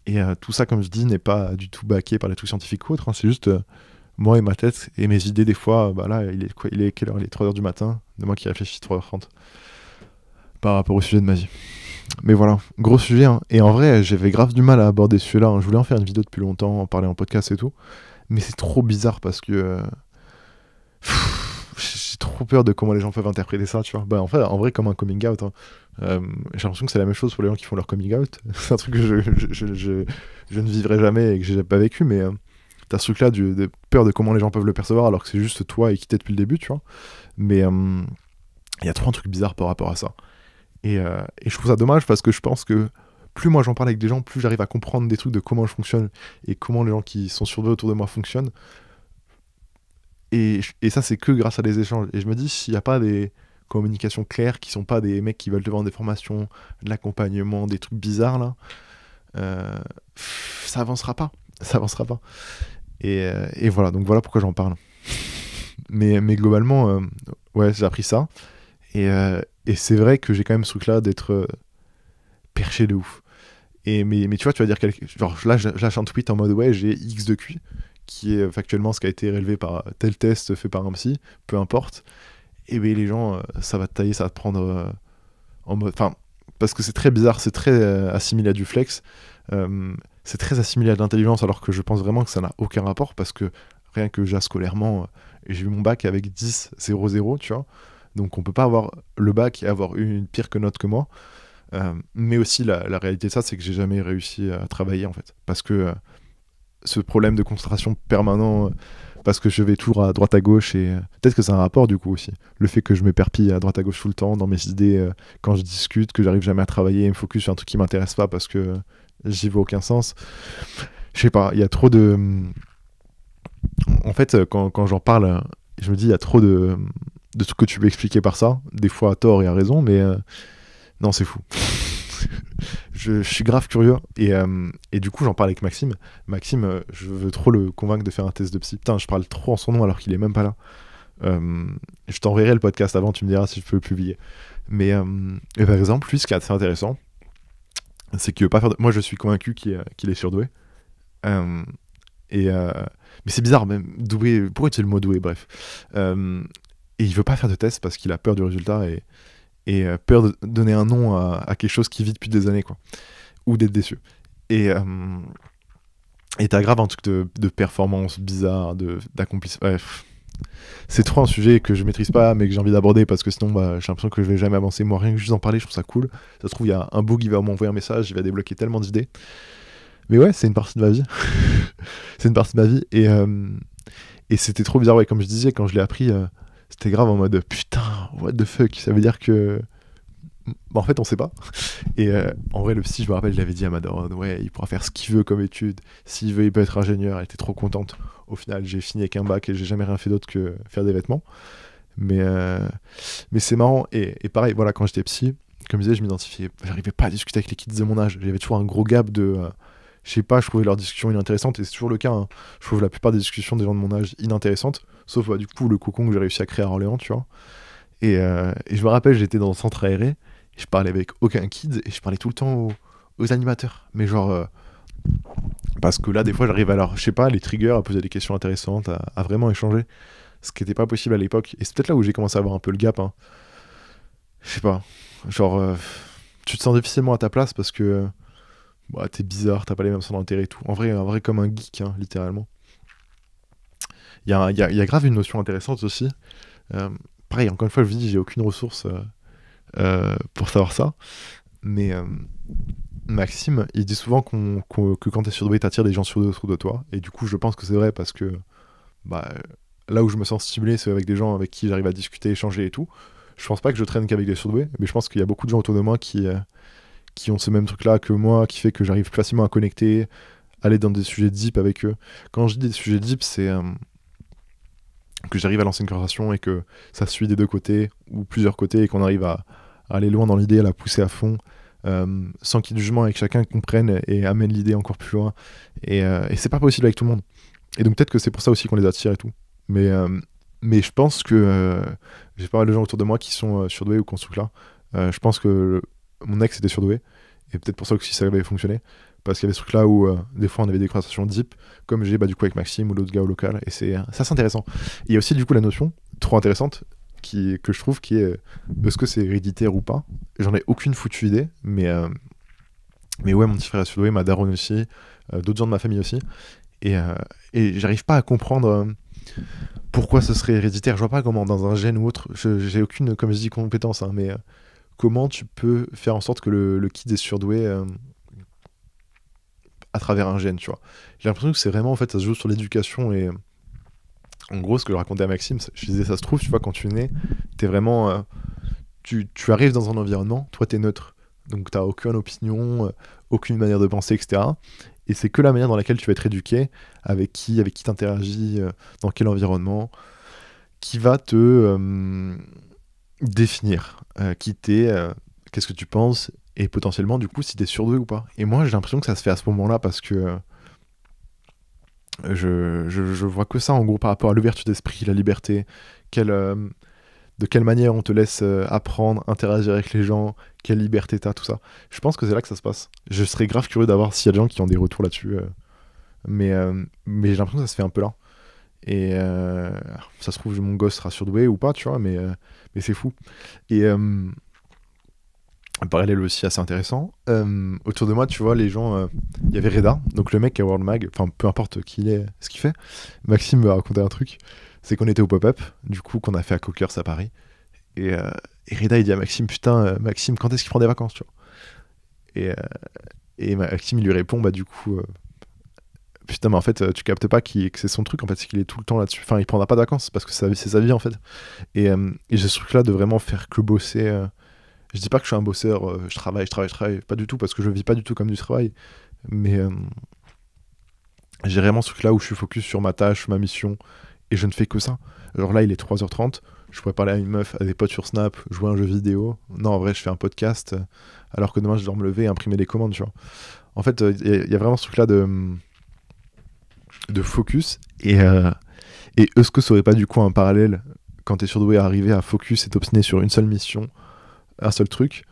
S1: Et tout ça, comme je dis, n'est pas du tout baqué par les trucs scientifiques ou autres, hein, c'est juste moi et ma tête et mes idées des fois. Bah là, il est quelle heure? Il est 3h du matin, de moi qui réfléchis 3h30 par rapport au sujet de ma vie. Mais voilà, gros sujet, hein. Et en vrai, j'avais grave du mal à aborder ce sujet-là, hein. Je voulais en faire une vidéo depuis longtemps, en parler en podcast et tout, mais c'est trop bizarre parce que j'ai trop peur de comment les gens peuvent interpréter ça, tu vois. Bah en vrai, comme un coming out, hein. J'ai l'impression que c'est la même chose pour les gens qui font leur coming out. C'est un truc que je ne vivrai jamais et que j'ai pas vécu, mais t'as ce truc-là de peur de comment les gens peuvent le percevoir alors que c'est juste toi et qui t'es depuis le début, tu vois. Mais il y a trop un truc bizarre par rapport à ça. Et je trouve ça dommage parce que je pense que plus moi j'en parle avec des gens, plus j'arrive à comprendre des trucs de comment je fonctionne et comment les gens qui sont sur eux autour de moi fonctionnent. Et ça, c'est que grâce à des échanges. Et je me dis, s'il n'y a pas des communications claires, qui sont pas des mecs qui veulent te vendre des formations, de l'accompagnement, des trucs bizarres, là, ça avancera pas. Ça avancera pas. Et voilà, donc voilà pourquoi j'en parle. Mais globalement, ouais, j'ai appris ça. Et c'est vrai que j'ai quand même ce truc-là d'être perché de ouf. Mais tu vois, tu vas dire genre là, je lâche un tweet en mode ouais, j'ai X de QI, qui est factuellement ce qui a été rélevé par tel test fait par un psy, peu importe. Et bien les gens, ça va te tailler, ça va te prendre en mode... Enfin, parce que c'est très bizarre, c'est très assimilé à du flex, c'est très assimilé à de l'intelligence, alors que je pense vraiment que ça n'a aucun rapport, parce que rien que scolairement, j'ai eu mon bac avec 10,00, tu vois. Donc on peut pas avoir le bac et avoir une pire que note que moi. Mais aussi la réalité de ça, c'est que j'ai jamais réussi à travailler, en fait. Parce que ce problème de concentration permanent, parce que je vais toujours à droite à gauche, et peut-être que c'est un rapport du coup aussi. Le fait que je m'éperpille à droite à gauche tout le temps dans mes idées, quand je discute, que j'arrive jamais à travailler et me focus sur un truc qui m'intéresse pas parce que j'y vois aucun sens. Je sais pas, il y a trop de... En fait, quand j'en parle, je me dis, il y a trop de trucs que tu peux expliquer par ça, des fois à tort et à raison, mais non, c'est fou. Je suis grave curieux et du coup j'en parle avec Maxime. Maxime, je veux trop le convaincre de faire un test de psy. Putain, je parle trop en son nom alors qu'il est même pas là. Je t'enverrai le podcast avant, tu me diras si je peux le publier. Mais par exemple, lui, ce qui est assez intéressant, c'est qu'il veut pas faire de... Moi, je suis convaincu qu'il est surdoué. Mais c'est bizarre, même doué. Pourquoi utiliser le mot doué? Bref. Et il veut pas faire de test parce qu'il a peur du résultat et peur de donner un nom à quelque chose qu'il vit depuis des années, quoi, ou d'être déçu. Et t'as grave un truc de performance bizarre, d'accomplissement. Bref, c'est trop un sujet que je maîtrise pas, mais que j'ai envie d'aborder parce que sinon, j'ai l'impression que je vais jamais avancer. Moi, rien que juste en parler, je trouve ça cool. Ça se trouve, il y a un bug qui va m'envoyer un message, il va débloquer tellement d'idées. Mais ouais, c'est une partie de ma vie. C'est une partie de ma vie. Et c'était trop bizarre, ouais, comme je disais, quand je l'ai appris, c'était grave en mode putain, what the fuck. Ça veut dire que Bah, en fait, on sait pas. Et en vrai, le psy, je me rappelle, il avait dit à ma daronne, ouais, il pourra faire ce qu'il veut comme étude. S'il veut, il peut être ingénieur. Elle était trop contente. Au final, j'ai fini avec un bac et j'ai jamais rien fait d'autre que faire des vêtements. Mais, euh, mais c'est marrant. Et pareil, voilà, quand j'étais psy, comme je disais, je m'identifiais. J'arrivais pas à discuter avec les kids de mon âge. J'avais toujours un gros gap de. Je sais pas, je trouvais leur discussion inintéressante. Et c'est toujours le cas, hein. Je trouve la plupart des discussions des gens de mon âge inintéressantes. Sauf, bah, du coup, le cocon que j'ai réussi à créer à Orléans, tu vois. Et je me rappelle, j'étais dans un centre aéré. Et je parlais avec aucun kid. Et je parlais tout le temps aux animateurs. Mais genre. Parce que là, des fois, j'arrive à leur, je sais pas, les trigger, à poser des questions intéressantes, à vraiment échanger. Ce qui n'était pas possible à l'époque. Et c'est peut-être là où j'ai commencé à avoir un peu le gap, hein. Je sais pas. Genre, tu te sens difficilement à ta place parce que bah, t'es bizarre, t'as pas les mêmes centres d'intérêt et tout. En vrai comme un geek, hein, littéralement. Il y a grave une notion intéressante aussi. Euh, Pareil, encore une fois, je vous dis, j'ai aucune ressource pour savoir ça. Mais Maxime, il dit souvent que quand t'es surdoué, t'attires des gens surdoués autour de toi. Et du coup, je pense que c'est vrai parce que bah, là où je me sens stimulé, c'est avec des gens avec qui j'arrive à discuter, échanger et tout. Je pense pas que je traîne qu'avec des surdoués, mais je pense qu'il y a beaucoup de gens autour de moi qui ont ce même truc-là que moi, qui fait que j'arrive plus facilement à connecter, aller dans des sujets deep avec eux. Quand je dis des sujets deep, c'est que j'arrive à lancer une conversation et que ça suit des deux côtés ou plusieurs côtés et qu'on arrive à aller loin dans l'idée, à la pousser à fond, sans qu'il y ait de jugement, avec chacun comprenne et amène l'idée encore plus loin. Et c'est pas possible avec tout le monde. Et donc peut-être que c'est pour ça aussi qu'on les attire et tout. Mais, euh, mais je pense que j'ai pas mal de gens autour de moi qui sont surdoués ou qui ont ce truc-là. Je pense que mon ex était surdoué. Et peut-être pour ça aussi ça avait fonctionné. Parce qu'il y avait ce truc-là où des fois on avait des conversations deep, comme j'ai bah, du coup avec Maxime ou l'autre gars au local. Et c'est ça, c'est intéressant. Et il y a aussi du coup la notion, trop intéressante, que je trouve qui est est-ce que c'est héréditaire ou pas. J'en ai aucune foutue idée, mais ouais, mon petit frère est surdoué, ma daronne aussi, d'autres gens de ma famille aussi. Et, euh, et j'arrive pas à comprendre pourquoi ce serait héréditaire. Je vois pas comment, dans un gène ou autre, j'ai aucune, comme je dis, compétence, hein, mais comment tu peux faire en sorte que le kid est surdoué à travers un gène, tu vois. J'ai l'impression que c'est vraiment, en fait, ça se joue sur l'éducation et en gros, ce que je racontais à Maxime, je disais, ça se trouve, tu vois, quand tu es né, t'es vraiment. Tu arrives dans un environnement, toi, t'es neutre. Donc, t'as aucune opinion, aucune manière de penser, etc. Et c'est que la manière dans laquelle tu vas être éduqué, avec qui t'interagis, dans quel environnement, qui va te définir qui t'es, qu'est-ce que tu penses, et potentiellement, du coup, si t'es surdoué ou pas. Et moi, j'ai l'impression que ça se fait à ce moment-là parce que je vois que ça, en gros, par rapport à l'ouverture d'esprit, la liberté, quelle, de quelle manière on te laisse apprendre, interagir avec les gens, quelle liberté t'as, tout ça. Je pense que c'est là que ça se passe. Je serais grave curieux d'avoir s'il y a des gens qui ont des retours là-dessus. Mais j'ai l'impression que ça se fait un peu là. Et ça se trouve, mon gosse sera surdoué ou pas, tu vois, mais c'est fou. Et un parallèle aussi assez intéressant. Autour de moi, tu vois, les gens. Il y avait Reda, donc le mec à World Mag, enfin peu importe qui il est, ce qu'il fait. Maxime me racontait un truc, c'est qu'on était au pop-up, du coup, qu'on a fait à Cockers à Paris. Et, euh, et Reda, il dit à Maxime, putain, Maxime, quand est-ce qu'il prend des vacances, tu vois. Et, euh, et Maxime, il lui répond, bah du coup, putain, mais en fait, tu captes pas que c'est son truc, en fait, c'est qu'il est tout le temps là-dessus. Enfin, il prendra pas de vacances parce que c'est sa vie, en fait. Et j'ai ce truc-là de vraiment faire que bosser. Je dis pas que je suis un bosseur, je travaille, pas du tout, parce que je vis pas du tout comme du travail. Mais j'ai vraiment ce truc-là où je suis focus sur ma tâche, ma mission, et je ne fais que ça. Alors là, il est 3h30, je pourrais parler à une meuf, à des potes sur Snap, jouer à un jeu vidéo. Non, en vrai, je fais un podcast, alors que demain, je dois me lever et imprimer des commandes, tu vois. En fait, il y a vraiment ce truc-là de focus, et est-ce que ça aurait pas du coup un parallèle quand t'es surdoué à arriver à focus et t'obstiner sur une seule mission, un seul truc,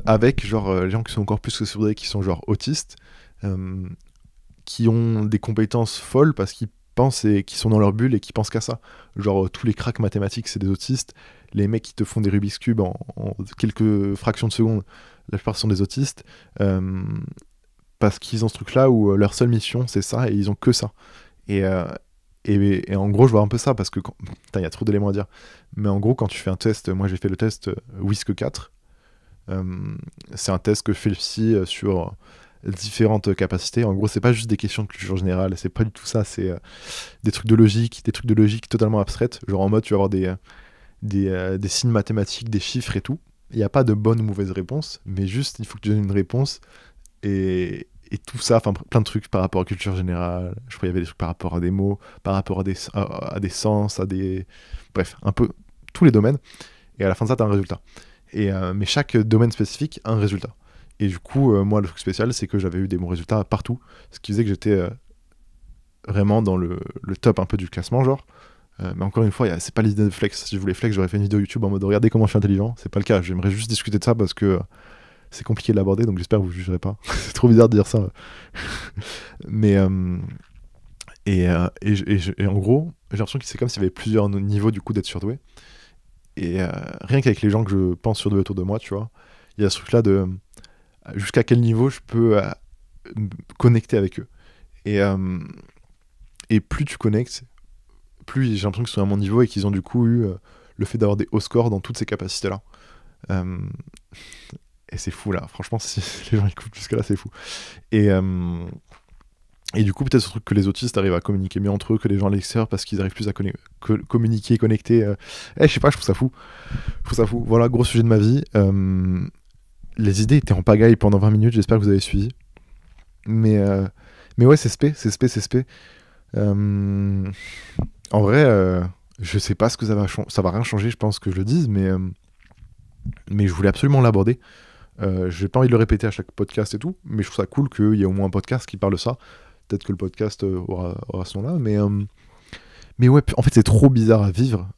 S1: avec genre les gens qui sont encore plus que surdoués, qui sont genre autistes, euh, qui ont des compétences folles parce qu'ils pensent et qui sont dans leur bulle et qui pensent qu'à ça. Genre tous les cracks mathématiques, c'est des autistes. Les mecs qui te font des Rubik's Cube en quelques fractions de seconde, la plupart sont des autistes. Parce qu'ils ont ce truc-là où leur seule mission, c'est ça, et ils ont que ça. Et, euh, et en gros, je vois un peu ça, parce que... Putain, il y a trop d'éléments à dire. Mais en gros, quand tu fais un test, moi j'ai fait le test WISC 4. C'est un test que fait le psy sur différentes capacités. En gros, c'est pas juste des questions de culture générale, c'est pas du tout ça, c'est des trucs de logique totalement abstraites. Genre en mode, tu vas avoir des signes mathématiques, des chiffres et tout. il n'y a pas de bonne ou mauvaise réponse, mais juste il faut que tu donnes une réponse et tout ça, enfin plein de trucs par rapport à la culture générale. Je crois qu'il y avait des trucs par rapport à des mots, par rapport à des sens, à des... Bref, un peu tous les domaines. Et à la fin de ça, tu as un résultat. Mais chaque domaine spécifique a un résultat. Et du coup, moi, le truc spécial, c'est que j'avais eu des bons résultats partout, ce qui faisait que j'étais vraiment dans le top un peu du classement, genre. Mais encore une fois, c'est pas l'idée de flex. Si je voulais flex, j'aurais fait une vidéo YouTube en mode regardez comment je suis intelligent. C'est pas le cas. J'aimerais juste discuter de ça parce que c'est compliqué de l'aborder, donc j'espère que vous ne jugerez pas. C'est trop bizarre de dire ça. Mais et en gros, j'ai l'impression que c'est comme s'il y avait plusieurs niveaux du coup d'être surdoué. Et rien qu'avec les gens que je pense surdoués autour de moi, tu vois, il y a ce truc-là de jusqu'à quel niveau je peux me connecter avec eux. Et plus tu connectes, plus j'ai l'impression qu'ils sont à mon niveau et qu'ils ont du coup eu le fait d'avoir des hauts scores dans toutes ces capacités-là. Et c'est fou là, franchement, si les gens écoutent jusque là, c'est fou. Et du coup, peut-être ce truc que les autistes arrivent à communiquer mieux entre eux que les gens à l'extérieur parce qu'ils arrivent plus à communiquer, connecter. Je sais pas, je trouve ça fou. Je trouve ça fou. Voilà, gros sujet de ma vie. Les idées étaient en pagaille pendant 20 minutes, j'espère que vous avez suivi. Mais ouais, c'est spé. En vrai, je sais pas ce que ça va rien changer, je pense que je le dise, mais je voulais absolument l'aborder. J'ai pas envie de le répéter à chaque podcast et tout, mais je trouve ça cool qu'il y ait au moins un podcast qui parle de ça. Peut-être que le podcast aura ce nom-là, mais ouais, en fait c'est trop bizarre à vivre.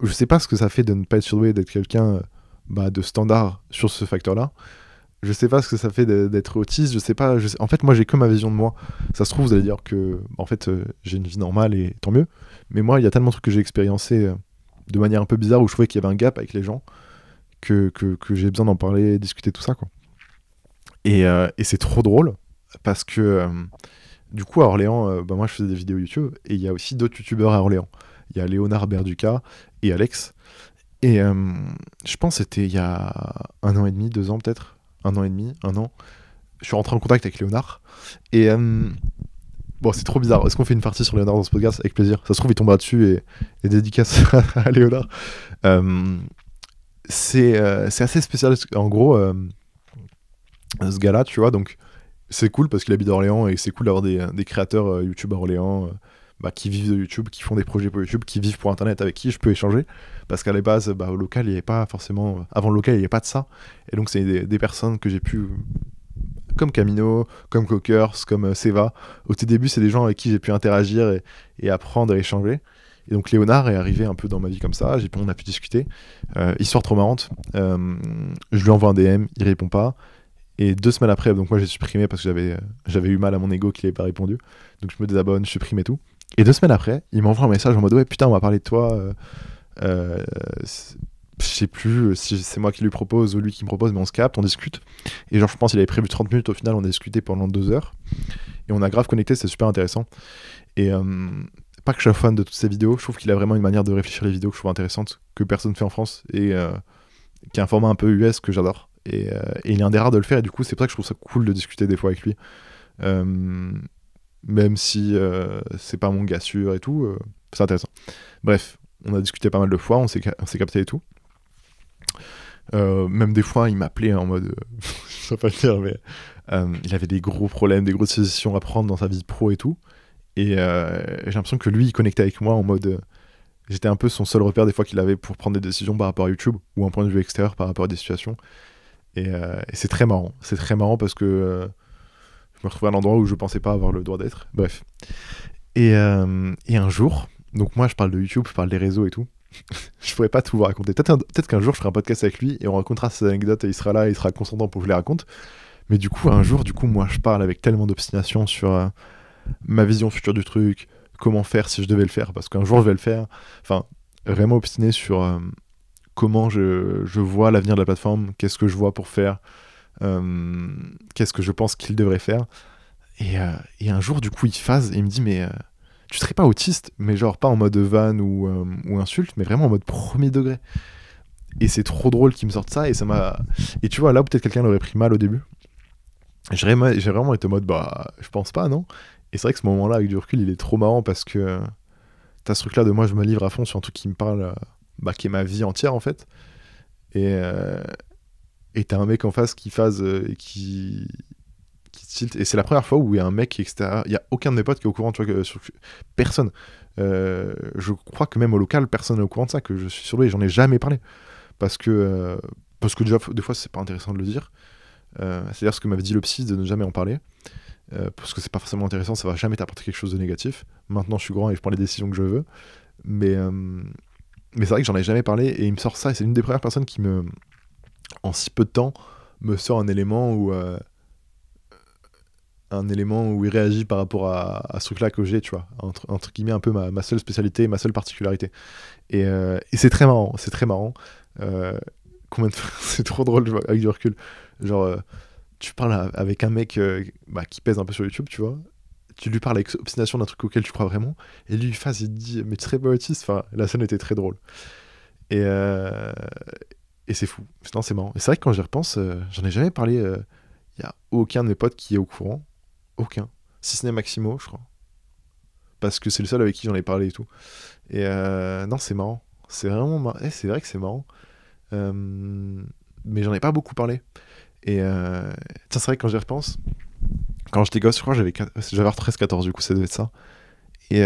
S1: Je sais pas ce que ça fait de ne pas être surdoué, d'être quelqu'un de standard sur ce facteur-là. Je sais pas ce que ça fait d'être autiste, je sais pas. En fait, moi j'ai que ma vision de moi. Ça se trouve, vous allez dire que en fait j'ai une vie normale et tant mieux. Mais moi, il y a tellement de trucs que j'ai expériencé de manière un peu bizarre où je trouvais qu'il y avait un gap avec les gens que j'ai besoin d'en parler, discuter tout ça, quoi. Et c'est trop drôle parce que du coup à Orléans, moi je faisais des vidéos YouTube et il y a aussi d'autres youtubeurs à Orléans. Il y a Léonard Berduca et Alex. Et je pense que c'était il y a 1 an et demi, 2 ans peut-être, 1 an et demi, 1 an. Je suis rentré en contact avec Léonard et bon, c'est trop bizarre. Est-ce qu'on fait une partie sur Léonard dans ce podcast? Avec plaisir. Ça se trouve, il tombera dessus et dédicace à Léonard. C'est assez spécial. En gros, ce gars-là, tu vois, donc c'est cool parce qu'il habite à Orléans et c'est cool d'avoir des créateurs YouTube à Orléans qui vivent de YouTube, qui font des projets pour YouTube, qui vivent pour Internet, avec qui je peux échanger. Parce qu'à la base, au local, il n'y avait pas forcément... Avant le local, il n'y avait pas de ça. Et donc, c'est des personnes que j'ai pu... Comme Camino, comme Cockers, comme Seva. Au tout début, c'est des gens avec qui j'ai pu interagir et apprendre et échanger. Et donc Léonard est arrivé un peu dans ma vie comme ça, on a pu discuter. Histoire trop marrante. Je lui envoie un DM, il répond pas. Et 2 semaines après, donc moi j'ai supprimé parce que j'avais eu mal à mon ego qu'il n'avait pas répondu. Donc je me désabonne, je supprime et tout. Et 2 semaines après, il m'envoie un message en mode ouais putain on va parler de toi. Je sais plus si c'est moi qui lui propose ou lui qui me propose, mais on se capte, on discute. Et genre je pense qu'il avait prévu 30 minutes, au final on a discuté pendant 2 heures. Et on a grave connecté, c'est super intéressant. Et pas que je sois fan de toutes ces vidéos, je trouve qu'il a vraiment une manière de réfléchir les vidéos que je trouve intéressante, que personne ne fait en France, et qui a un format un peu US que j'adore. Et il est un des rares de le faire, et du coup c'est pour ça que je trouve ça cool de discuter des fois avec lui. Même si c'est pas mon gars sûr et tout, c'est intéressant. Bref, on a discuté pas mal de fois, on s'est capté et tout. Même des fois il m'appelait en mode je sais pas le dire, mais il avait des gros problèmes, des grosses décisions à prendre dans sa vie pro et tout. Et j'ai l'impression que lui il connectait avec moi en mode j'étais un peu son seul repère des fois qu'il avait pour prendre des décisions par rapport à YouTube ou un point de vue extérieur par rapport à des situations. Et c'est très marrant parce que je me retrouvais à un endroit où je pensais pas avoir le droit d'être. Bref. Et un jour, donc moi je parle de YouTube, je parle des réseaux et tout. Je pourrais pas tout vous raconter. Peut-être qu'un jour je ferai un podcast avec lui et on racontera ses anecdotes et il sera là et il sera consentant pour que je les raconte. Mais du coup, un jour, moi je parle avec tellement d'obstination sur ma vision future du truc, comment faire si je devais le faire, parce qu'un jour je vais le faire. Enfin, vraiment obstiné sur comment je vois l'avenir de la plateforme, qu'est-ce que je vois pour faire, qu'est-ce que je pense qu'il devrait faire. Et un jour, du coup, il phase et il me dit mais tu serais pas autiste, mais genre pas en mode van ou insulte, mais vraiment en mode premier degré. Et c'est trop drôle qu'il me sorte ça, et ça m'a... Et tu vois, là où peut-être quelqu'un l'aurait pris mal au début, j'ai vraiment été en mode je pense pas, non. Et c'est vrai que ce moment-là, avec du recul, il est trop marrant parce que t'as ce truc-là de moi, je me livre à fond sur un truc qui me parle, qui est ma vie entière en fait. Et t'as un mec en face qui tilt. Et c'est la première fois où il y a un mec qui est extérieur. Il y a aucun de mes potes qui est au courant, tu vois, personne. Je crois que même au local, personne n'est au courant de ça, que je suis sur lui et j'en ai jamais parlé. Parce que déjà, des fois, c'est pas intéressant de le dire. C'est-à-dire ce que m'avait dit le psy de ne jamais en parler. Parce que c'est pas forcément intéressant, ça va jamais t'apporter quelque chose de négatif. Maintenant, je suis grand et je prends les décisions que je veux. Mais c'est vrai que j'en ai jamais parlé et il me sort ça. Et c'est l'une des premières personnes qui en si peu de temps, me sort un élément où il réagit par rapport à ce truc-là que j'ai, tu vois, entre guillemets un peu ma seule spécialité, ma seule particularité. Et c'est très marrant, c'est très marrant. Combien de c'est trop drôle avec du recul. Genre, tu parles avec un mec qui pèse un peu sur YouTube, tu vois. Tu lui parles avec obstination d'un truc auquel tu crois vraiment, et lui, il te dit, mais tu serais pas autiste. Enfin, la scène était très drôle. Et c'est fou. Non, c'est marrant. Et c'est vrai que quand j'y repense, j'en ai jamais parlé. Il y a aucun de mes potes qui est au courant. Aucun. Si ce n'est Maximo, je crois. Parce que c'est le seul avec qui j'en ai parlé et tout. Et non, c'est marrant. C'est vraiment marrant. C'est vrai que c'est marrant. Mais j'en ai pas beaucoup parlé. Et tiens, c'est vrai que quand j'y repense, quand j'étais gosse, je crois, j'avais 13-14, du coup, ça devait être ça. Et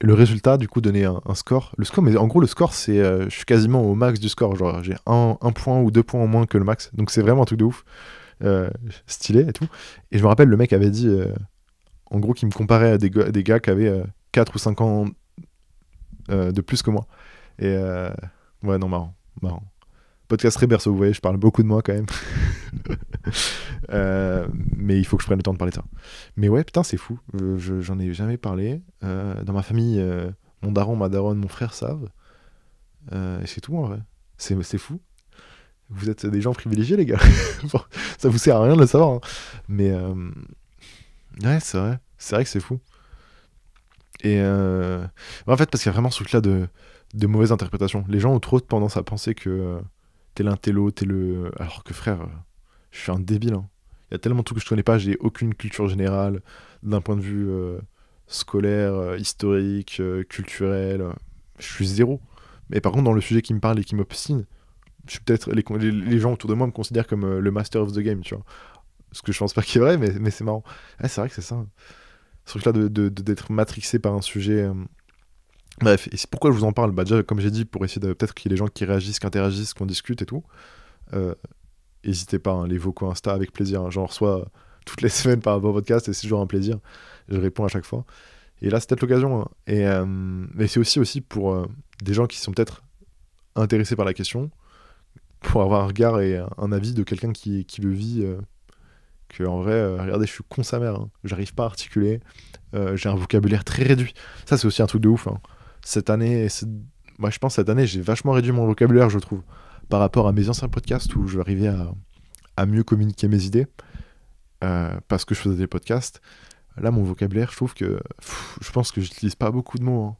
S1: le résultat, du coup, donnait un score. Le score, mais en gros, le score, c'est. Je suis quasiment au max du score. Genre, j'ai un point ou 2 points en moins que le max. Donc, c'est vraiment un truc de ouf. Stylé et tout. Et je me rappelle, le mec avait dit. En gros, qu'il me comparait à des gars qui avaient 4 ou 5 ans de plus que moi. Et ouais, non, marrant. Podcast très berceau, vous voyez, je parle beaucoup de moi quand même. Mais il faut que je prenne le temps de parler de ça. Mais ouais, putain, c'est fou. J'en ai jamais parlé. Dans ma famille, mon daron, ma daronne, mon frère savent. Et c'est tout en vrai. C'est fou. Vous êtes des gens privilégiés, les gars. Ça vous sert à rien de le savoir. Hein. Mais ouais, c'est vrai. C'est vrai que c'est fou. Et en fait, parce qu'il y a vraiment ce truc-là de mauvaise interprétation. Les gens ont trop tendance à penser que t'es l'un, t'es l'autre, t'es le. Alors que frère, je suis un débile. Hein. Il y a tellement de trucs que je connais pas, j'ai aucune culture générale, d'un point de vue scolaire, historique, culturel. Je suis zéro. Mais par contre, dans le sujet qui me parle et qui m'obstine, je suis peut-être. Les gens autour de moi me considèrent comme le master of the game, tu vois. Ce que je pense pas qu'il est vrai, mais c'est marrant. Ouais, c'est vrai que c'est ça. Ce truc-là d'être matrixé par un sujet. Bref, et c'est pourquoi je vous en parle. Bah, déjà, comme j'ai dit, pour essayer de peut-être qu'il y ait des gens qui réagissent, qui interagissent, qu'on discute et tout. N'hésitez pas, hein, les vocaux Insta avec plaisir. Hein. J'en reçois toutes les semaines par rapport au podcast et c'est toujours un plaisir. Je réponds à chaque fois. Et là, c'est peut-être l'occasion. Hein. Mais c'est aussi pour des gens qui sont peut-être intéressés par la question, pour avoir un regard et un avis de quelqu'un qui le vit. Que en vrai, regardez, je suis con sa mère. Hein. J'arrive pas à articuler. J'ai un vocabulaire très réduit. Ça, c'est aussi un truc de ouf. Hein. Cette année, moi, je pense cette année, j'ai vachement réduit mon vocabulaire, je trouve, par rapport à mes anciens podcasts où je arrivais à mieux communiquer mes idées parce que je faisais des podcasts. Là, mon vocabulaire, je trouve que je pense que j'utilise pas beaucoup de mots.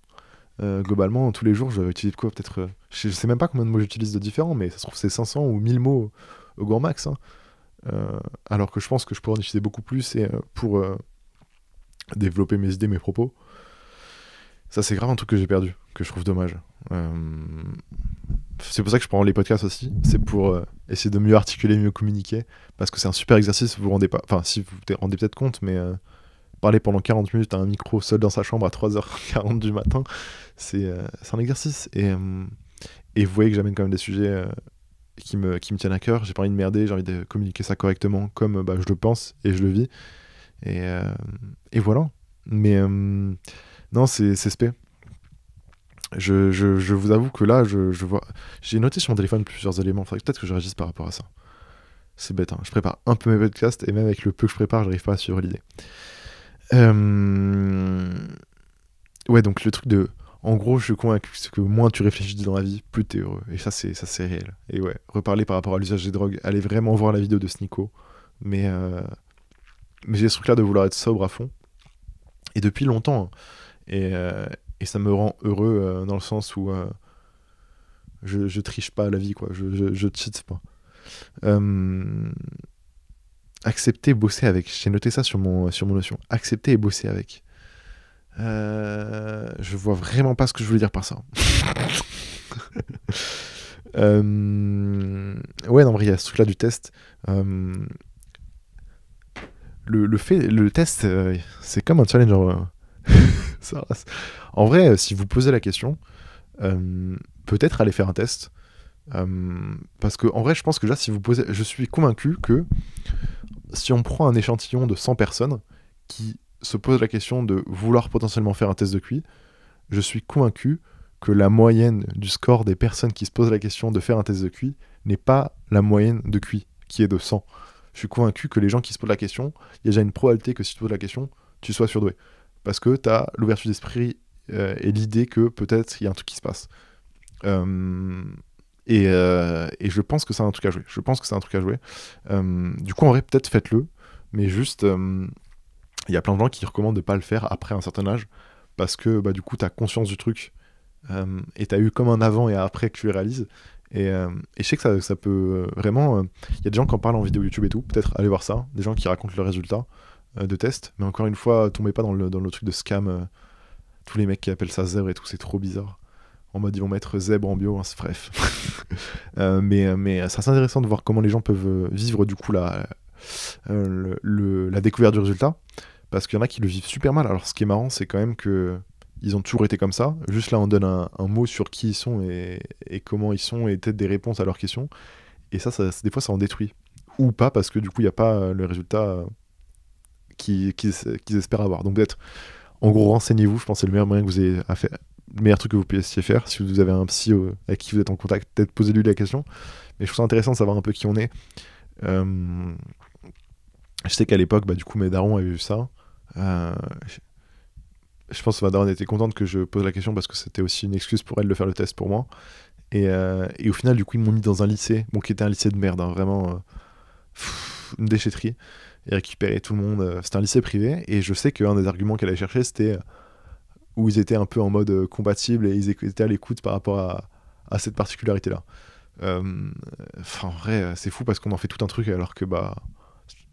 S1: Hein. Globalement, tous les jours, je vais utiliser quoi peut-être. Je sais même pas combien de mots j'utilise de différents, mais ça se trouve, c'est 500 ou 1000 mots au grand max. Hein. Alors que je pense que je pourrais en utiliser beaucoup plus et pour développer mes idées, mes propos. Ça, c'est grave un truc que j'ai perdu, que je trouve dommage. C'est pour ça que je prends les podcasts aussi. C'est pour essayer de mieux articuler, mieux communiquer. Parce que c'est un super exercice, vous vous rendez pas. Enfin, si vous vous rendez peut-être compte, mais parler pendant 40 minutes à un micro seul dans sa chambre à 3h40 du matin, c'est un exercice. Et vous voyez que j'amène quand même des sujets qui me tiennent à cœur. J'ai pas envie de merder, j'ai envie de communiquer ça correctement comme je le pense et je le vis. Et voilà. Mais non, c'est spé. Je vous avoue que là, je vois. J'ai noté sur mon téléphone plusieurs éléments. Faudrait peut-être que je réagisse par rapport à ça. C'est bête, hein. Je prépare un peu mes podcasts et même avec le peu que je prépare, j'arrive pas à suivre l'idée. Ouais, donc le truc de. En gros, je suis convaincu que moins tu réfléchis dans la vie, plus t'es heureux. Et ça, c'est réel. Et ouais, reparler par rapport à l'usage des drogues, allez vraiment voir la vidéo de Sneako. Mais j'ai ce truc-là de vouloir être sobre à fond. Et depuis longtemps. Hein. Et ça me rend heureux dans le sens où je triche pas à la vie, quoi. Je cheat pas. Accepter, bosser avec. J'ai noté ça sur mon notion. Accepter et bosser avec. Je vois vraiment pas ce que je voulais dire par ça. Ouais, non, en vrai, il y a ce truc-là du test. Le test, c'est comme un challenge. Ça, en vrai, si vous posez la question, peut-être aller faire un test. Parce que, en vrai, je pense que déjà, si vous posez. Je suis convaincu que si on prend un échantillon de 100 personnes qui se posent la question de vouloir potentiellement faire un test de QI, je suis convaincu que la moyenne du score des personnes qui se posent la question de faire un test de QI n'est pas la moyenne de QI, qui est de 100. Je suis convaincu que les gens qui se posent la question, il y a déjà une probabilité que si tu te poses la question, tu sois surdoué. Parce que tu as l'ouverture d'esprit et l'idée que peut-être il y a un truc qui se passe. Et je pense que c'est un truc à jouer. Du coup, en vrai, peut-être faites-le, mais juste, il y a plein de gens qui recommandent de pas le faire après un certain âge, parce que bah, du coup, tu as conscience du truc, et tu as eu comme un avant et un après que tu le réalises. Et je sais que ça peut vraiment. Il y a des gens qui en parlent en vidéo YouTube et tout, peut-être aller voir ça, des gens qui racontent leurs résultats de tests, mais encore une fois, tombez pas dans le truc de scam. Tous les mecs qui appellent ça zèbre et tout, c'est trop bizarre. En mode, ils vont mettre zèbre en bio, hein, bref. Mais c'est assez intéressant de voir comment les gens peuvent vivre du coup la découverte du résultat, parce qu'il y en a qui le vivent super mal. Alors ce qui est marrant, c'est quand même que ils ont toujours été comme ça. Juste là, on donne un mot sur qui ils sont et comment ils sont, et peut-être des réponses à leurs questions. Et ça, des fois, ça en détruit. Ou pas, parce que du coup, il n'y a pas le résultat qu'ils espèrent avoir. Donc peut-être, en gros, renseignez-vous. Je pense que c'est le meilleur moyen que vous ayez à faire. Le meilleur truc que vous puissiez faire. Si vous avez un psy avec qui vous êtes en contact, peut-être posez-lui la question. Mais je trouve ça intéressant de savoir un peu qui on est. Je sais qu'à l'époque, bah, du coup, mes darons avaient vu ça. Je pense que ma daronne était contente que je pose la question parce que c'était aussi une excuse pour elle de faire le test pour moi. Et au final, du coup, ils m'ont mis dans un lycée, bon, qui était un lycée de merde, hein, vraiment une déchetterie, et récupérer tout le monde. C'était un lycée privé, et je sais qu'un des arguments qu'elle allait chercher, c'était où ils étaient un peu en mode compatible et ils étaient à l'écoute par rapport à cette particularité-là. Enfin, en vrai, c'est fou parce qu'on en fait tout un truc alors que bah,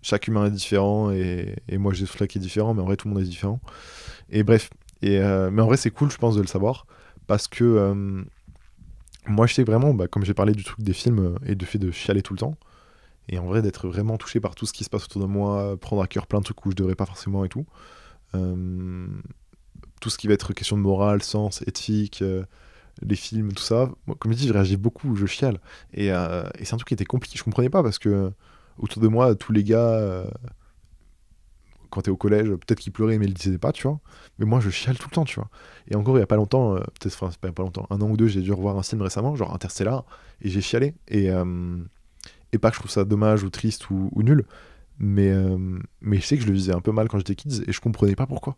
S1: chaque humain est différent et moi j'ai ce truc qui est différent, mais en vrai, tout le monde est différent. Et bref, mais en vrai, c'est cool, je pense, de le savoir parce que moi, je sais vraiment, bah, comme j'ai parlé du truc des films et du fait de chialer tout le temps, et en vrai, d'être vraiment touché par tout ce qui se passe autour de moi, prendre à cœur plein de trucs où je devrais pas forcément et tout. Euh, Tout ce qui va être question de morale, sens, éthique, les films, tout ça. Moi, comme je dis, je réagis beaucoup, je chiale. Et c'est un truc qui était compliqué. Je comprenais pas parce que autour de moi, tous les gars, quand t'es au collège, peut-être qu'ils pleuraient mais ils le disaient pas, tu vois. Mais moi, je chiale tout le temps, tu vois. Et encore, il y a pas longtemps, peut-être, enfin, c'est pas longtemps, un an ou deux, j'ai dû revoir un film récemment, genre Interstellar, et j'ai chialé. Et pas que je trouve ça dommage ou triste ou nul, mais je sais que je le vivais un peu mal quand j'étais kids et je comprenais pas pourquoi.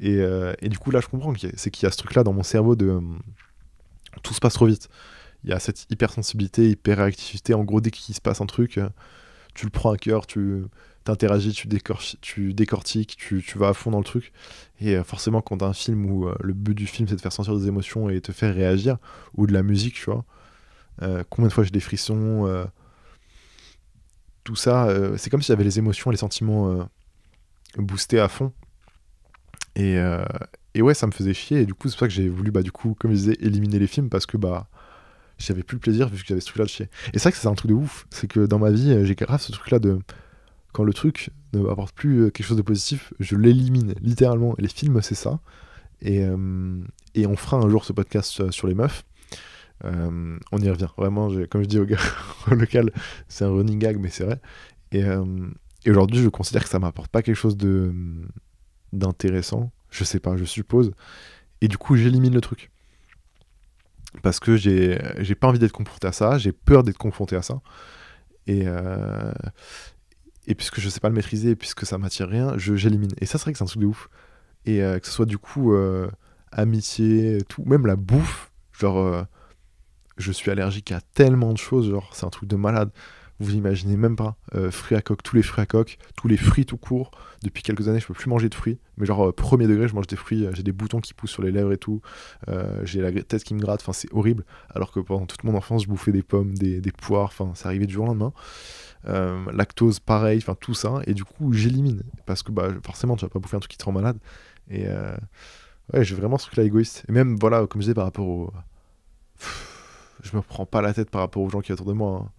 S1: Et du coup, là, je comprends c'est qu'il y a ce truc-là dans mon cerveau de tout se passe trop vite. Il y a cette hypersensibilité, hyperréactivité. En gros, dès qu'il se passe un truc, tu le prends à cœur, tu t'interagis, tu décortiques, tu vas à fond dans le truc. Et forcément, quand t'as un film où le but du film c'est de faire sentir des émotions et te faire réagir, ou de la musique, tu vois, combien de fois j'ai des frissons, tout ça, c'est comme si j'avais les émotions, les sentiments boostés à fond. Et, euh, et ouais, ça me faisait chier. Et du coup, c'est pour ça que j'ai voulu, bah, du coup, comme je disais, éliminer les films parce que bah, j'avais plus le plaisir vu que j'avais ce truc-là de chier. Et c'est vrai que c'est un truc de ouf. C'est que dans ma vie, j'ai grave ce truc-là de. Quand le truc ne m'apporte plus quelque chose de positif, je l'élimine littéralement. Et les films, c'est ça. Et on fera un jour ce podcast sur les meufs. On y revient. Vraiment, comme je dis au gars au local, c'est un running gag, mais c'est vrai. Et, euh, et aujourd'hui, je considère que ça m'apporte pas quelque chose d'intéressant. Je sais pas, je suppose. Et du coup, j'élimine le truc. Parce que j'ai pas envie d'être confronté à ça, j'ai peur d'être confronté à ça. Et, euh, et puisque je sais pas le maîtriser, et puisque ça m'attire rien, j'élimine. Et ça, c'est vrai que c'est un truc de ouf. Et que ce soit du coup amitié, tout, même la bouffe, genre je suis allergique à tellement de choses, genre c'est un truc de malade. Vous imaginez même pas. Fruits à coque, tous les fruits à coque, tous les fruits tout court. Depuis quelques années, je peux plus manger de fruits. Mais genre, premier degré, je mange des fruits, j'ai des boutons qui poussent sur les lèvres et tout. J'ai la tête qui me gratte, enfin c'est horrible. Alors que pendant toute mon enfance, je bouffais des pommes, des poires, enfin ça arrivait du jour au lendemain. Lactose, pareil, enfin tout ça. Et du coup, j'élimine. Parce que bah, forcément, tu vas pas bouffer un truc qui te rend malade. Et ouais, j'ai vraiment ce truc-là égoïste. Et même, voilà, comme je disais, par rapport au. je me prends pas la tête par rapport aux gens qui sont autour de moi, hein.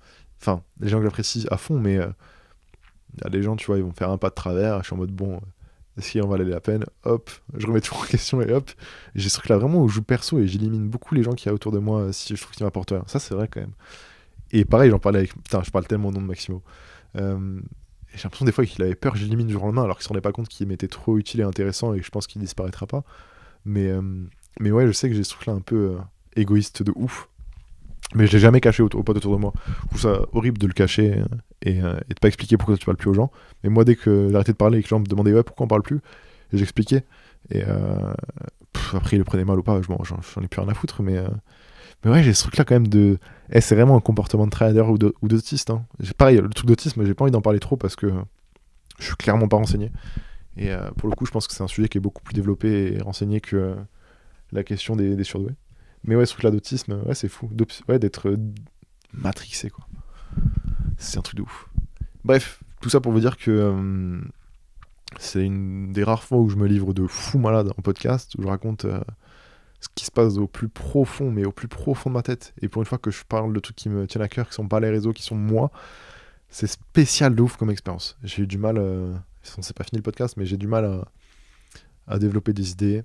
S1: Enfin, les gens que j'apprécie à fond, mais il y a des gens, tu vois, ils vont faire un pas de travers, je suis en mode, bon, est-ce qu'il en valait la peine? Hop, je remets tout en question et hop. Et j'ai ce truc-là vraiment où je joue perso et j'élimine beaucoup les gens qui y a autour de moi si je trouve qu'ils m'apportent rien. Ça, c'est vrai quand même. Et pareil, j'en parlais avec... Putain, je parle tellement au nom de Maximo. Et j'ai l'impression des fois qu'il avait peur que j'élimine du jour au lendemain alors qu'il se rendait pas compte qu'il m'était trop utile et intéressant et que je pense qu'il disparaîtra pas. Mais, euh, mais ouais, je sais que j'ai ce truc-là un peu égoïste de ouf. Mais je l'ai jamais caché aux potes autour de moi. Je trouve ça horrible de le cacher et de pas expliquer pourquoi tu parles plus aux gens. Mais moi, dès que j'ai arrêté de parler et que les gens me demandaient ouais, pourquoi on parle plus, j'expliquais. Et après, ils le prenaient mal ou pas, j'en ai plus rien à foutre. Mais ouais, j'ai ce truc-là quand même de. C'est vraiment un comportement de trader ou d'autiste. Hein. Pareil, le truc d'autisme, j'ai pas envie d'en parler trop parce que je suis clairement pas renseigné. Et pour le coup, je pense que c'est un sujet qui est beaucoup plus développé et renseigné que la question des surdoués. Mais ouais, ce truc-là d'autisme, ouais, c'est fou. Ouais, d'être matrixé, quoi. C'est un truc de ouf. Bref, tout ça pour vous dire que c'est une des rares fois où je me livre de fou malade en podcast, où je raconte ce qui se passe au plus profond, mais au plus profond de ma tête. Et pour une fois que je parle de trucs qui me tiennent à cœur, qui sont pas les réseaux, qui sont moi, c'est spécial de ouf comme expérience. J'ai eu du mal, c'est pas fini le podcast, mais j'ai du mal à développer des idées,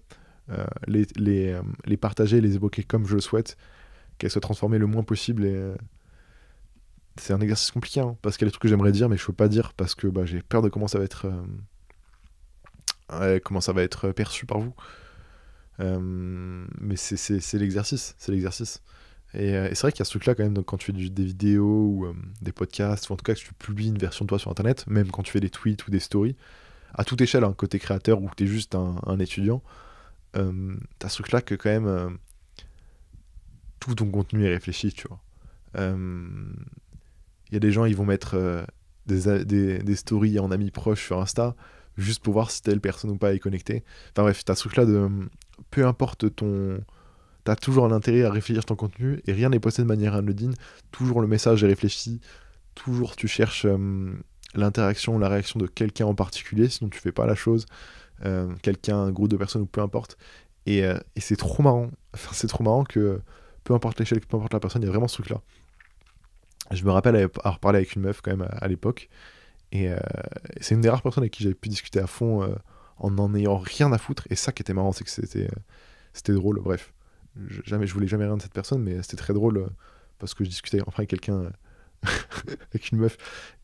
S1: les partager, les évoquer comme je le souhaite, qu'elles soient transformées le moins possible. Et c'est un exercice compliqué, hein, parce qu'il y a des trucs que j'aimerais dire, mais je peux pas dire parce que j'ai peur de comment ça va être, perçu par vous. Mais c'est l'exercice, c'est l'exercice. Et c'est vrai qu'il y a ce truc-là quand même, donc, quand tu fais des vidéos ou des podcasts, ou en tout cas que tu publies une version de toi sur Internet, même quand tu fais des tweets ou des stories, à toute échelle, hein, côté créateur ou que t'es juste un étudiant, t'as ce truc-là que quand même tout ton contenu est réfléchi, tu vois. Il y a des gens, ils vont mettre des stories en amis proches sur Insta, juste pour voir si telle personne ou pas est connectée. Enfin bref, t'as ce truc-là de... Peu importe ton... T'as toujours un intérêt à réfléchir ton contenu, et rien n'est posté de manière anodine. Toujours le message est réfléchi, toujours tu cherches l'interaction, la réaction de quelqu'un en particulier, sinon tu fais pas la chose. Quelqu'un, un groupe de personnes ou peu importe. Et c'est trop marrant. Enfin, c'est trop marrant que peu importe l'échelle, peu importe la personne, il y a vraiment ce truc-là. Je me rappelle avoir parlé avec une meuf quand même à l'époque. Et c'est une des rares personnes avec qui j'avais pu discuter à fond en n'en ayant rien à foutre. Et ça qui était marrant, c'est que c'était drôle. Bref, je voulais jamais rien de cette personne, mais c'était très drôle parce que je discutais enfin avec quelqu'un, avec une meuf,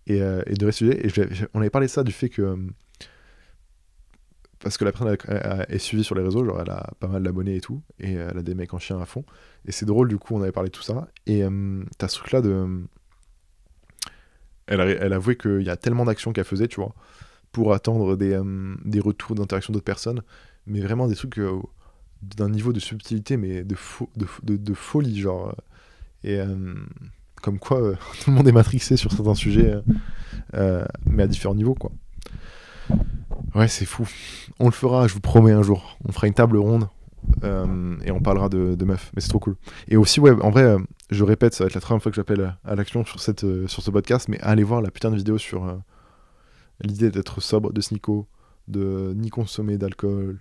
S1: et de vrai sujet. Et on avait parlé de ça, du fait que parce que la personne est suivie sur les réseaux, genre elle a pas mal d'abonnés et tout, et elle a des mecs en chien à fond. Et c'est drôle, du coup, on avait parlé de tout ça. Et t'as ce truc-là de... Elle avouait qu'il y a tellement d'actions qu'elle faisait, tu vois, pour attendre des retours d'interaction d'autres personnes, mais vraiment des trucs d'un niveau de subtilité, mais de folie, genre. Et comme quoi, tout le monde est matrixé sur certains sujets, mais à différents niveaux, quoi. Ouais, c'est fou. On le fera, je vous promets, un jour. On fera une table ronde et on parlera de meufs. Mais c'est trop cool. Et aussi, ouais, en vrai, je répète, ça va être la troisième fois que j'appelle à l'action sur ce podcast, mais allez voir la putain de vidéo sur l'idée d'être sobre, de snico, de ni consommer d'alcool,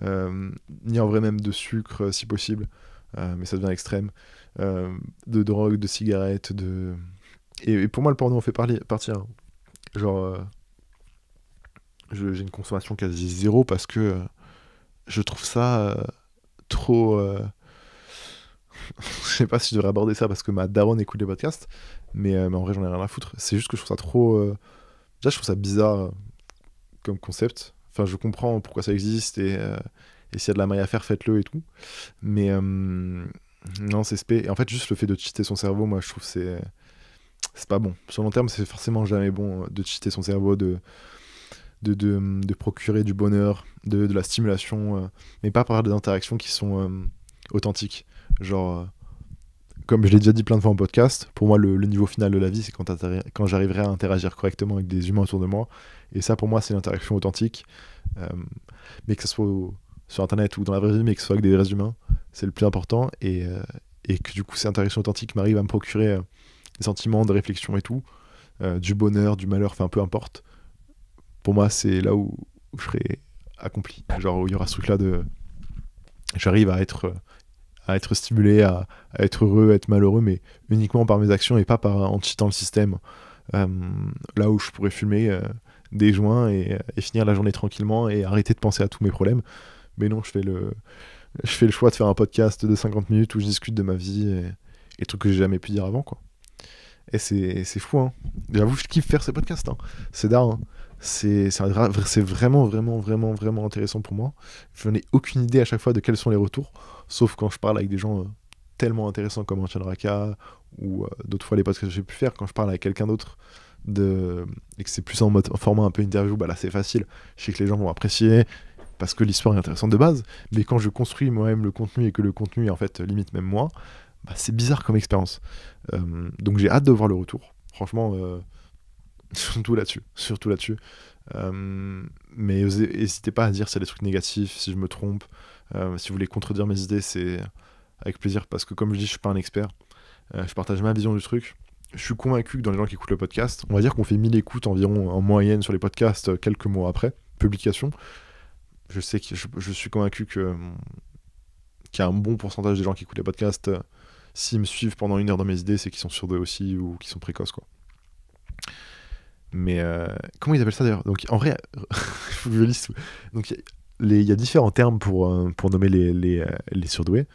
S1: ni en vrai même de sucre si possible, mais ça devient extrême, de drogue, de cigarettes, Et pour moi, le porno en fait partie. Hein. Genre... j'ai une consommation quasi zéro parce que je trouve ça trop... je sais pas si je devrais aborder ça parce que ma daronne écoute les podcasts, mais en vrai j'en ai rien à foutre. C'est juste que je trouve ça trop... Déjà je trouve ça bizarre comme concept. Enfin je comprends pourquoi ça existe et s'il y a de la maille à faire, faites-le et tout. Mais non, c'est spé. Et en fait juste le fait de cheater son cerveau, moi je trouve que c'est pas bon. Sur le long terme c'est forcément jamais bon de cheater son cerveau, de procurer du bonheur, de la stimulation, mais pas par des interactions qui sont authentiques. Genre, comme je l'ai déjà dit plein de fois en podcast, pour moi, le niveau final de la vie, c'est quand j'arriverai à interagir correctement avec des humains autour de moi. Et ça, pour moi, c'est l'interaction authentique. Mais que ce soit sur Internet ou dans la vraie vie, mais que ce soit avec des vrais humains, c'est le plus important. Et que du coup, ces interactions authentiques m'arrivent à me procurer des sentiments de réflexion et tout, du bonheur, du malheur, enfin peu importe. Pour moi, c'est là où je serai accompli. Genre, où il y aura ce truc-là de... J'arrive à à être stimulé, à être heureux, à être malheureux, mais uniquement par mes actions et pas en cheatant le système. Euh, Là où je pourrais fumer des joints et finir la journée tranquillement et arrêter de penser à tous mes problèmes. Mais non, je fais le choix de faire un podcast de 50 minutes où je discute de ma vie et trucs que j'ai jamais pu dire avant, quoi. Et c'est fou, hein. J'avoue, je kiffe faire ces podcasts, hein. C'est d'art, hein. C'est vraiment, vraiment, vraiment, vraiment intéressant pour moi. Je n'ai aucune idée à chaque fois de quels sont les retours, sauf quand je parle avec des gens tellement intéressants comme Etienne Raka, ou d'autres fois les podcasts que j'ai pu faire, quand je parle avec quelqu'un d'autre et que c'est plus en format un peu interview, bah là c'est facile. Je sais que les gens vont apprécier, parce que l'histoire est intéressante de base, mais quand je construis moi-même le contenu et que le contenu est en fait limite même moi, bah, c'est bizarre comme expérience. Donc j'ai hâte de voir le retour. Franchement, surtout là-dessus. Surtout là-dessus. Mais n'hésitez pas à dire s'il y a des trucs négatifs, si je me trompe. Si vous voulez contredire mes idées, c'est avec plaisir, parce que comme je dis, je suis pas un expert. Je partage ma vision du truc. Je suis convaincu que dans les gens qui écoutent le podcast, on va dire qu'on fait 1000 écoutes environ en moyenne sur les podcasts quelques mois après publication. Je sais que je suis convaincu qu'il y a un bon pourcentage des gens qui écoutent les podcasts, s'ils me suivent pendant 1 heure dans mes idées, c'est qu'ils sont surdoués aussi ou qu'ils sont précoces, quoi. Mais comment ils appellent ça d'ailleurs? Donc en vrai, faut que je lise tout. Donc il y a différents termes pour nommer les surdoués.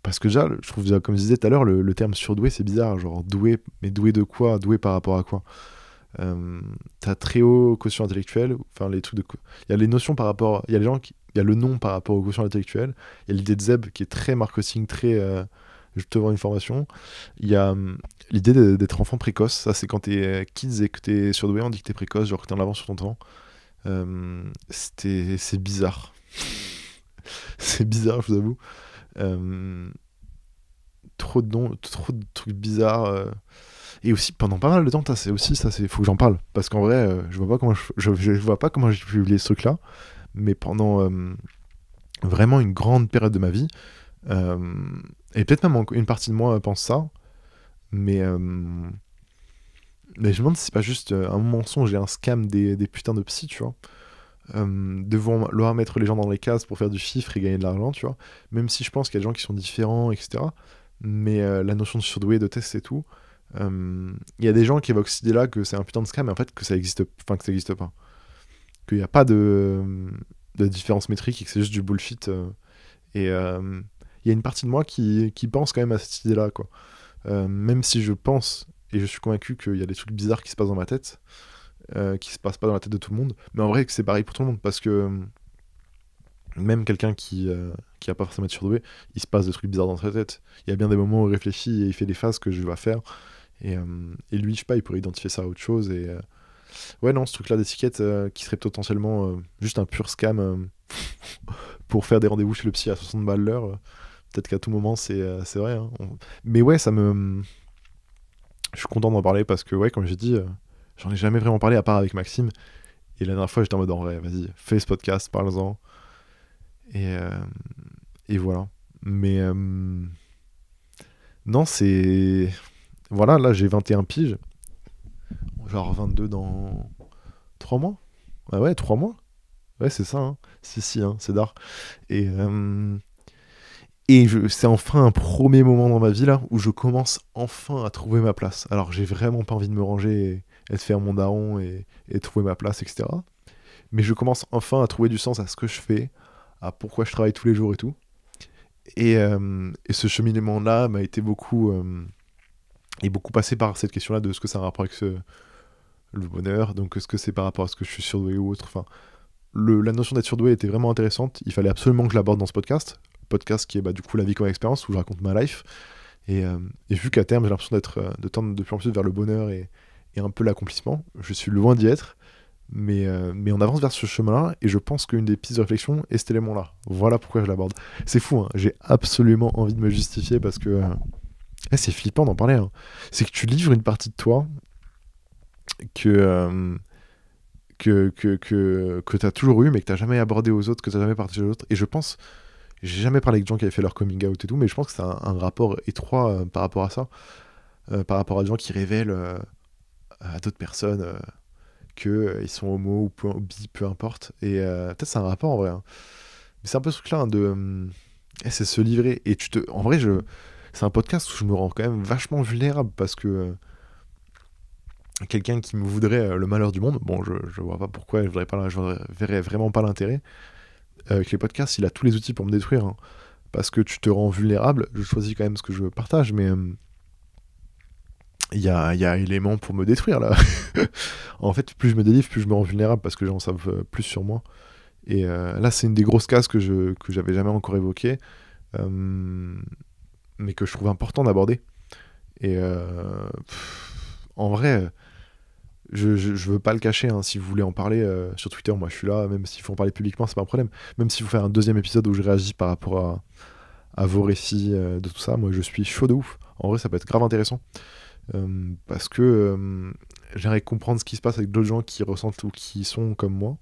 S1: Parce que déjà, je trouve, comme je disais tout à l'heure, le terme surdoué, c'est bizarre. Genre doué, mais doué de quoi? Doué par rapport à quoi? T'as très haut quotient intellectuel, enfin les trucs de. Il y a les notions par rapport. Il y a les gens qui. Il y a le nom par rapport au quotient intellectuel. Il y a l'idée de Zeb qui est très marketing, très. Je te vends une formation. Il y a l'idée d'être enfant précoce. Ça, c'est quand t'es kids et que t'es surdoué, on dit que t'es précoce, genre que t'es en avance sur ton temps. C'est bizarre. C'est bizarre, je vous avoue. Trop de noms, trop de trucs bizarres. Et aussi, pendant pas mal de temps, faut que j'en parle. Parce qu'en vrai, je vois pas comment je vois pas comment j'ai publié ce truc-là. Mais pendant vraiment une grande période de ma vie, et peut-être même une partie de moi pense ça, mais je me demande si c'est pas juste un mensonge et un scam des putains de psy, tu vois. Devoir mettre les gens dans les cases pour faire du chiffre et gagner de l'argent, tu vois. Même si je pense qu'il y a des gens qui sont différents, etc. Mais la notion de surdoué, de test et tout, il y a des gens qui évoquent cette idée-là que c'est un putain de scam, mais en fait que ça existe pas. Qu'il n'y a pas de différence métrique et que c'est juste du bullshit. Et il y a une partie de moi qui pense quand même à cette idée-là, quoi. Même si je pense, et je suis convaincu qu'il y a des trucs bizarres qui se passent dans ma tête, qui se passent pas dans la tête de tout le monde, mais en vrai que c'est pareil pour tout le monde, parce que même quelqu'un qui a pas forcément être surdoué, il se passe des trucs bizarres dans sa tête. Il y a bien des moments où il réfléchit et il fait des phases que je vais faire, et lui, je sais pas, il pourrait identifier ça à autre chose, et ouais, non, ce truc-là d'étiquette qui serait potentiellement juste un pur scam pour faire des rendez-vous chez le psy à 60 balles l'heure, peut-être qu'à tout moment, c'est vrai, hein. Mais ouais, je suis content d'en parler parce que, ouais, comme j'ai dit, j'en ai jamais vraiment parlé à part avec Maxime. Et la dernière fois, j'étais en mode, en vrai, vas-y, fais ce podcast, parle-en. Et, et voilà. Mais non, c'est. Voilà, là, j'ai 21 piges. Genre 22 dans 3 mois. Ah ouais, 3 mois. Ouais, c'est ça, hein. Si, hein, c'est d'art. Et, c'est enfin un premier moment dans ma vie là où je commence enfin à trouver ma place. Alors j'ai vraiment pas envie de me ranger et de faire mon daron et trouver ma place, etc. Mais je commence enfin à trouver du sens à ce que je fais, à pourquoi je travaille tous les jours et tout. Et ce cheminement-là m'a été beaucoup passé par cette question-là de ce que ça a un rapport avec le bonheur, donc ce que c'est par rapport à ce que je suis surdoué ou autre. Enfin, la notion d'être surdoué était vraiment intéressante. Il fallait absolument que je l'aborde dans ce podcast. Podcast qui est du coup la vie comme expérience, où je raconte ma life. Et vu qu'à terme, j'ai l'impression de tendre de plus en plus vers le bonheur et un peu l'accomplissement, je suis loin d'y être. Mais on avance vers ce chemin-là, et je pense qu'une des pistes de réflexion est cet élément-là. Voilà pourquoi je l'aborde. C'est fou, hein. J'ai absolument envie de me justifier parce que c'est flippant d'en parler, hein. C'est que tu livres une partie de toi que tu as toujours eu, mais que tu n'as jamais abordé aux autres, que tu n'as jamais partagé aux autres. Et je pense, j'ai jamais parlé avec des gens qui avaient fait leur coming out et tout, mais je pense que c'est un rapport étroit par rapport à ça, par rapport à des gens qui révèlent à d'autres personnes qu'ils sont homo ou bi, peu importe. Et peut-être c'est un rapport en vrai, hein. Mais c'est un peu ce truc-là, hein, Et c'est se livrer. Et en vrai, c'est un podcast où je me rends quand même vachement vulnérable parce que quelqu'un qui me voudrait le malheur du monde, bon, je vois pas pourquoi, je verrais vraiment pas l'intérêt. Avec les podcasts, il a tous les outils pour me détruire, hein, parce que tu te rends vulnérable. Je choisis quand même ce que je partage, mais il y a élément pour me détruire là. En fait, plus je me délivre, plus je me rends vulnérable parce que les gens savent plus sur moi. Et là, c'est une des grosses cases que j'avais jamais encore évoquées, mais que je trouve important d'aborder. Et en vrai, je veux pas le cacher, hein. Si vous voulez en parler sur Twitter, moi je suis là. Même s'il faut en parler publiquement, c'est pas un problème. Même s'il faut faire un deuxième épisode où je réagis par rapport à vos récits de tout ça, moi je suis chaud de ouf. En vrai, ça peut être grave intéressant. Parce que j'aimerais comprendre ce qui se passe avec d'autres gens qui ressentent ou qui sont comme moi.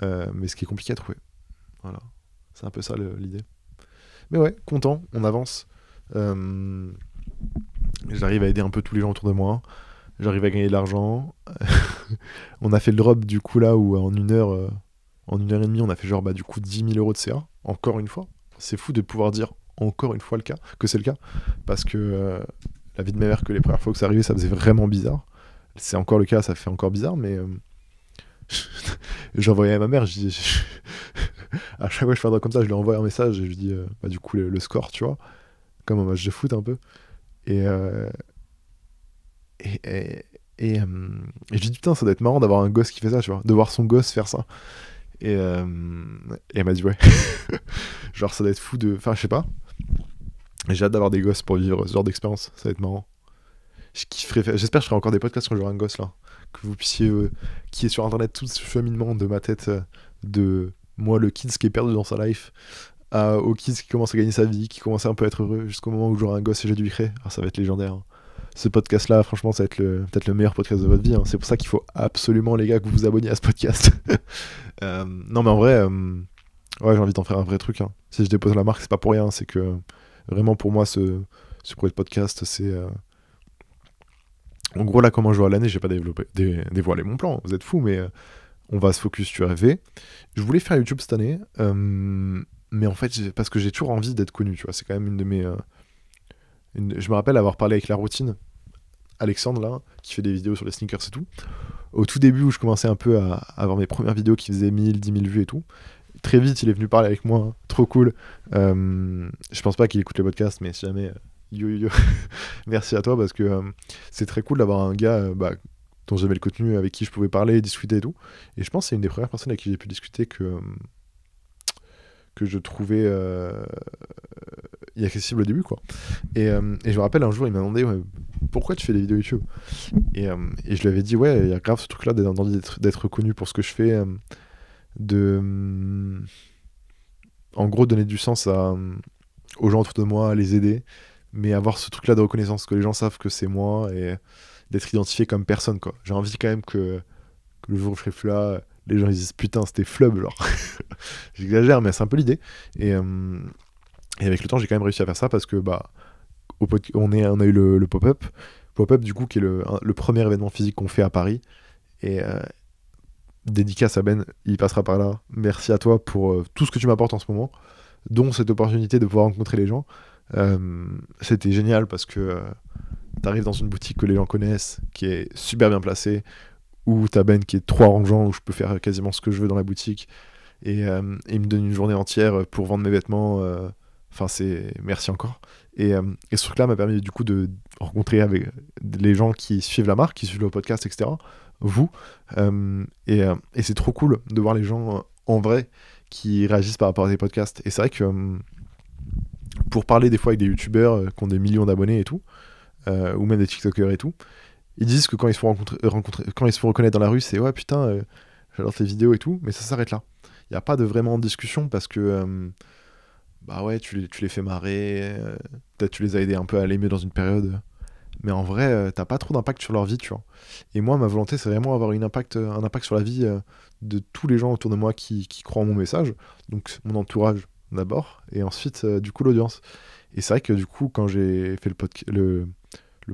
S1: Mais ce qui est compliqué à trouver. Voilà. C'est un peu ça l'idée. Mais ouais, content, on avance. J'arrive à aider un peu tous les gens autour de moi. J'arrive à gagner de l'argent. On a fait le drop du coup là où en une heure et demie, on a fait genre du coup 10 000 euros de CA. Encore une fois. C'est fou de pouvoir dire encore une fois que c'est le cas. Parce que la vie de ma mère, que les premières fois que ça arrivait, ça faisait vraiment bizarre. C'est encore le cas, ça fait encore bizarre, mais j'envoyais à ma mère, à chaque fois que je fais un truc comme ça, je lui envoie un message et je lui dis du coup le score, tu vois, comme un match de foot un peu. Et, et, et, et je dis putain, ça doit être marrant d'avoir un gosse qui fait ça, tu vois, de voir son gosse faire ça. Et elle m'a dit ouais. Genre ça doit être fou de. Enfin, je sais pas. J'ai hâte d'avoir des gosses pour vivre ce genre d'expérience, ça va être marrant. J'espère que je ferai encore des podcasts quand j'aurai un gosse là. Que vous puissiez, qui est sur internet tout ce cheminement de ma tête, de moi le kids qui est perdu dans sa life, au kids qui commence à gagner sa vie, qui commence à un peu être heureux, jusqu'au moment où j'aurai un gosse et j'ai dû lui créer. Ah, ça va être légendaire. Hein. Ce podcast là, franchement, ça va être peut-être le meilleur podcast de votre vie. Hein. C'est pour ça qu'il faut absolument, les gars, que vous vous abonniez à ce podcast. Non, mais en vrai, ouais, j'ai envie d'en faire un vrai truc. Hein. Si je dépose la marque, c'est pas pour rien. C'est que vraiment, pour moi, ce projet de podcast, c'est. En gros, là, comment je vois l'année, j'ai pas dévoilé mon plan, vous êtes fous, mais on va se focus sur rêver. Je voulais faire YouTube cette année, mais en fait, parce que j'ai toujours envie d'être connu, tu vois, c'est quand même une de mes... Je me rappelle avoir parlé avec La Routine, Alexandre, là, qui fait des vidéos sur les sneakers et tout. Au tout début, où je commençais un peu à avoir mes premières vidéos qui faisaient 1000, 10 000 vues et tout. Très vite, il est venu parler avec moi, hein, trop cool. Je pense pas qu'il écoute les podcasts, mais si jamais... Yo yo yo, merci à toi parce que c'est très cool d'avoir un gars dont j'avais le contenu, avec qui je pouvais parler, discuter et tout. Et je pense que c'est une des premières personnes avec qui j'ai pu discuter que je trouvais inaccessible au début, quoi. Et je me rappelle un jour, il m'a demandé pourquoi tu fais des vidéos YouTube et je lui avais dit ouais, il y a grave ce truc là d'être reconnu pour ce que je fais, en gros donner du sens aux gens autour de moi, les aider, mais avoir ce truc là de reconnaissance, que les gens savent que c'est moi et d'être identifié comme personne, quoi. J'ai envie quand même que le jour où je serai plus là, les gens ils disent putain c'était flub, genre. J'exagère, mais c'est un peu l'idée. Et avec le temps, j'ai quand même réussi à faire ça parce que on a eu le pop-up. Pop-up, du coup, qui est le premier événement physique qu'on fait à Paris. Et dédicace à Ben, il passera par là. Merci à toi pour tout ce que tu m'apportes en ce moment, dont cette opportunité de pouvoir rencontrer les gens. C'était génial parce que t'arrives dans une boutique que les gens connaissent, qui est super bien placée, où t'as Ben qui est trop arrangeant, où je peux faire quasiment ce que je veux dans la boutique, et il me donne une journée entière pour vendre mes vêtements. Enfin, c'est merci encore. Et ce truc-là m'a permis du coup de rencontrer avec les gens qui suivent la marque, qui suivent le podcast, etc. Vous. Et c'est trop cool de voir les gens en vrai qui réagissent par rapport à des podcasts. Et c'est vrai que pour parler des fois avec des youtubeurs qui ont des millions d'abonnés et tout, ou même des tiktokers et tout, ils disent que quand ils se font quand ils se font reconnaître dans la rue, c'est ouais putain, j'adore tes vidéos et tout, mais ça s'arrête là. Il n'y a pas de vraiment discussion parce que bah ouais, tu les fais marrer, peut-être tu les as aidés un peu à l'aimer dans une période, mais en vrai, t'as pas trop d'impact sur leur vie, tu vois. Et moi, ma volonté, c'est vraiment avoir un impact sur la vie de tous les gens autour de moi qui croient en mon message, donc mon entourage d'abord, et ensuite, du coup, l'audience. Et c'est vrai que du coup, quand j'ai fait le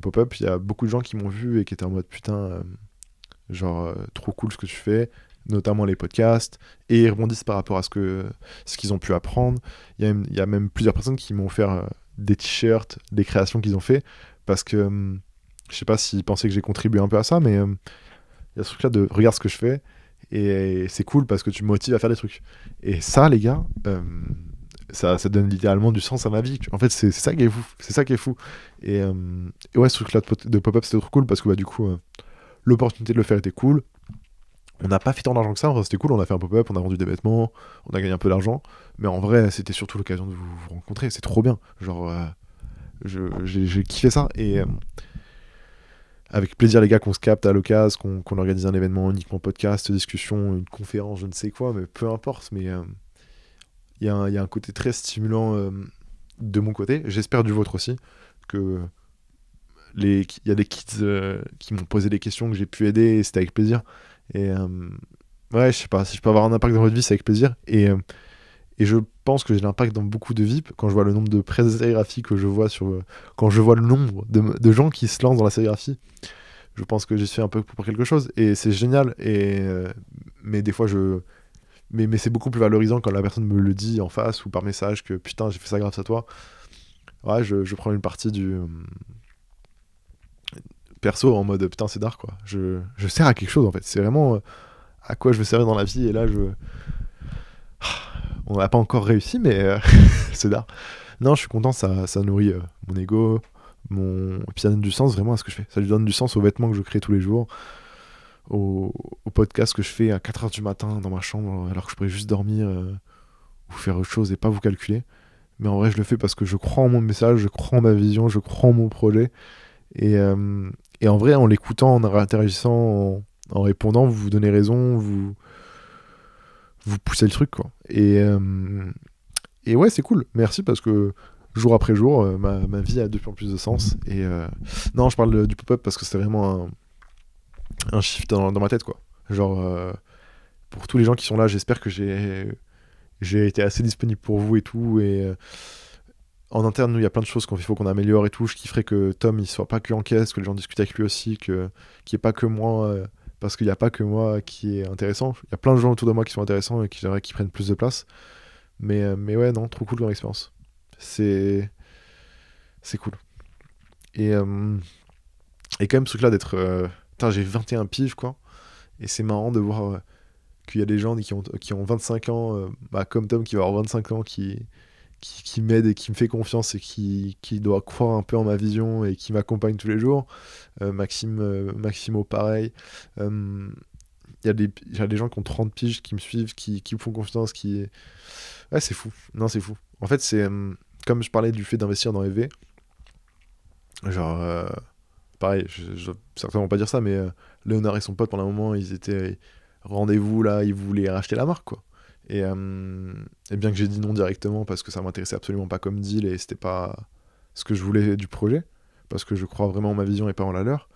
S1: pop-up, il y a beaucoup de gens qui m'ont vu et qui étaient en mode putain, genre trop cool ce que tu fais, notamment les podcasts, et ils rebondissent par rapport à ce qu'ils ont pu apprendre. Il y a même plusieurs personnes qui m'ont offert des t-shirts, des créations qu'ils ont fait, parce que je sais pas s'ils pensaient que j'ai contribué un peu à ça, mais il y a ce truc-là de regarde ce que je fais, et c'est cool parce que tu me motives à faire des trucs. Et ça, les gars, ça donne littéralement du sens à ma vie. En fait, c'est ça qui est fou. C'est ça qui est fou. Et ouais, ce truc-là de pop-up, c'était trop cool parce que du coup, l'opportunité de le faire était cool. On n'a pas fait tant d'argent que ça, enfin, c'était cool, on a fait un pop-up, on a vendu des vêtements, on a gagné un peu d'argent, mais en vrai, c'était surtout l'occasion de vous rencontrer, c'est trop bien. Genre, j'ai kiffé ça, et avec plaisir les gars qu'on se capte à l'occasion, qu'on organise un événement uniquement podcast, discussion, une conférence, je ne sais quoi, mais peu importe, mais il y a un côté très stimulant de mon côté, j'espère du vôtre aussi, que il y a des kids qui m'ont posé des questions, que j'ai pu aider, et c'était avec plaisir. Et ouais, je sais pas, si je peux avoir un impact dans votre vie, c'est avec plaisir. Et je pense que j'ai l'impact dans beaucoup de vies quand je vois le nombre de presse sérigraphie que je vois quand je vois le nombre de gens qui se lancent dans la sérigraphie. Je pense que j'y suis un peu pour quelque chose. Et c'est génial. Mais des fois, mais c'est beaucoup plus valorisant quand la personne me le dit en face ou par message que putain, j'ai fait ça grâce à toi. Ouais, je prends une partie du perso en mode putain, c'est d'art quoi. Je sers à quelque chose en fait. C'est vraiment à quoi je veux servir dans la vie. Et là, on n'a pas encore réussi, mais c'est d'art. Non, je suis content, ça nourrit mon ego, et puis ça donne du sens vraiment à ce que je fais. Ça lui donne du sens aux vêtements que je crée tous les jours, au podcast que je fais à 4h du matin dans ma chambre, alors que je pourrais juste dormir ou faire autre chose et pas vous calculer. Mais en vrai, je le fais parce que je crois en mon message, je crois en ma vision, je crois en mon projet. Et en vrai, en l'écoutant, en interagissant, en répondant, vous donnez raison, vous poussez le truc, quoi. Et ouais, c'est cool. Merci parce que jour après jour, ma vie a de plus en plus de sens. Et non, je parle du pop-up parce que c'était vraiment un shift dans ma tête, quoi. Genre, pour tous les gens qui sont là, j'espère que j'ai été assez disponible pour vous et tout. Et en interne, nous, il y a plein de choses qu'il faut qu'on améliore et tout. Je kifferais que Tom, il soit pas que en caisse, que les gens discutent avec lui aussi, qu'il n'y ait pas que moi, parce qu'il n'y a pas que moi qui est intéressant. Il y a plein de gens autour de moi qui sont intéressants et qui j'aimerais qu'ils prennent plus de place. Mais ouais, non, trop cool comme expérience. C'est cool. Et quand même, ce truc-là d'être... putain, j'ai 21 piges, quoi. Et c'est marrant de voir qu'il y a des gens qui ont 25 ans, comme Tom qui va avoir 25 ans, qui m'aide et qui me fait confiance et qui doit croire un peu en ma vision et qui m'accompagne tous les jours. Maximo, pareil. Il y a des gens qui ont 30 piges qui me suivent, qui me font confiance, Ouais, c'est fou. Non, c'est fou. En fait, c'est... comme je parlais du fait d'investir dans EV, genre... pareil, je dois certainement pas dire ça, mais Léonard et son pote, pendant un moment, ils étaient rendez-vous, là, ils voulaient racheter la marque, quoi. Et bien que j'ai dit non directement parce que ça m'intéressait absolument pas comme deal et c'était pas ce que je voulais du projet, parce que je crois vraiment en ma vision et pas en la leur,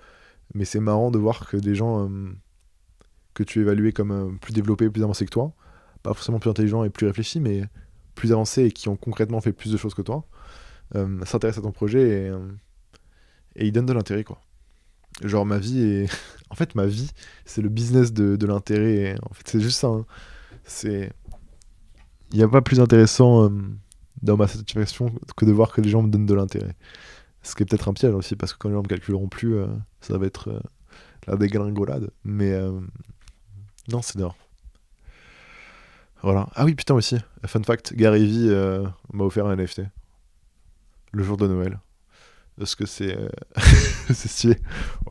S1: mais c'est marrant de voir que des gens que tu évaluais comme plus développés, plus avancés que toi, pas forcément plus intelligents et plus réfléchis, mais plus avancés et qui ont concrètement fait plus de choses que toi, s'intéressent à ton projet et ils donnent de l'intérêt, quoi. Genre ma vie est... en fait, ma vie, c'est le business de l'intérêt. Et en fait, c'est juste ça. Hein. Il n'y a pas plus intéressant dans ma satisfaction que de voir que les gens me donnent de l'intérêt. Ce qui est peut-être un piège aussi, parce que quand les gens me calculeront plus, ça va être la dégringolade. Mais non, c'est dehors. Voilà. Ah oui, putain aussi. Fun fact, Gary Vee m'a offert un NFT. Le jour de Noël. Parce que c'est c'est stylé.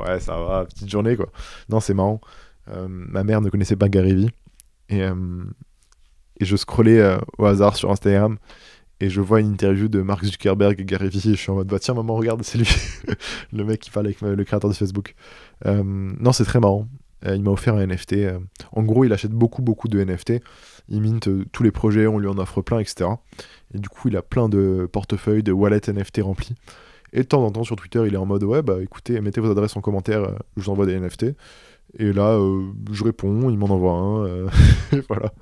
S1: Ouais, ça va, petite journée quoi. Non, c'est marrant. Ma mère ne connaissait pas Gary Vee. Et je scrollais au hasard sur Instagram. Et je vois une interview de Mark Zuckerberg et Gary Vee. Et je suis en mode, bah tiens, maman, regarde, c'est lui. Le mec qui parle avec le créateur de Facebook. Non, c'est très marrant. Il m'a offert un NFT. En gros, il achète beaucoup de NFT. Il mint tous les projets, on lui en offre plein, etc. Et du coup, il a plein de portefeuilles, de wallets NFT remplis. Et de temps en temps sur Twitter, il est en mode ouais, bah écoutez, mettez vos adresses en commentaire, je vous envoie des NFT. Et là, je réponds, il m'en envoie un. Et voilà.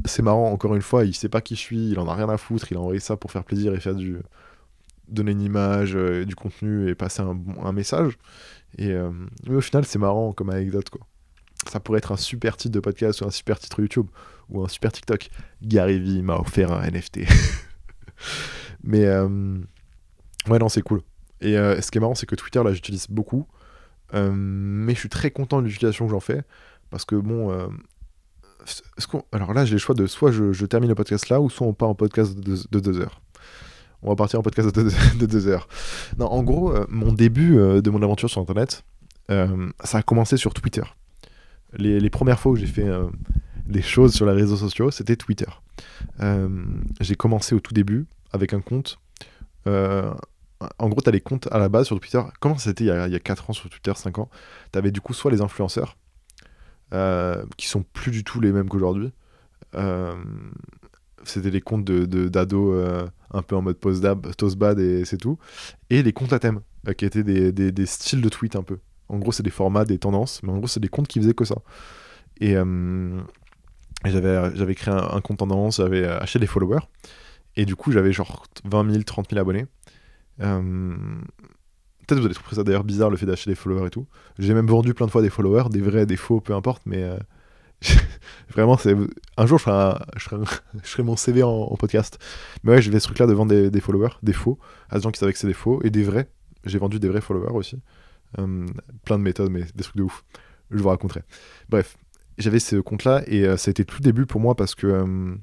S1: C'est marrant, encore une fois, il sait pas qui je suis, il en a rien à foutre, il a envoyé ça pour faire plaisir et donner une image, du contenu et passer un message. Mais au final, c'est marrant comme anecdote, quoi. ça pourrait être un super titre de podcast ou un super titre YouTube ou un super TikTok. Gary Vee m'a offert un NFT. Mais ouais, non, c'est cool. Et ce qui est marrant, c'est que Twitter, là, j'utilise beaucoup. Mais je suis très content de l'utilisation que j'en fais. Parce que bon... alors là, j'ai le choix de soit je termine le podcast là, ou soit on part en podcast de 2 heures. On va partir en podcast de 2 heures. Non, en gros, mon début de mon aventure sur Internet, ça a commencé sur Twitter. Les premières fois où j'ai fait des choses sur les réseaux sociaux, c'était Twitter. J'ai commencé au tout début avec un compte. En gros, tu as les comptes à la base sur Twitter. Comment c'était il y a 4 ans sur Twitter, 5 ans? Tu avais du coup soit les influenceurs, qui sont plus du tout les mêmes qu'aujourd'hui. C'était les comptes d'ados un peu en mode toast-bad et c'est tout. Et les comptes à thème, qui étaient des styles de tweet un peu. En gros, c'est des formats, des tendances, mais en gros, c'est des comptes qui faisaient que ça. Et j'avais créé un compte tendance, j'avais acheté des followers. Et du coup, j'avais genre 20 000, 30 000 abonnés. Peut-être vous allez trouver ça d'ailleurs bizarre, le fait d'acheter des followers et tout. J'ai même vendu plein de fois des followers, des vrais, des faux, peu importe, mais vraiment, un jour, je ferai mon CV en podcast. Mais ouais, j'ai fait ce truc-là de vendre des followers, des faux, à des gens qui savaient que c'est des faux, et des vrais. J'ai vendu des vrais followers aussi. Plein de méthodes, mais des trucs de ouf. Je vous raconterai. Bref, j'avais ce compte-là, et ça a été tout début pour moi parce que,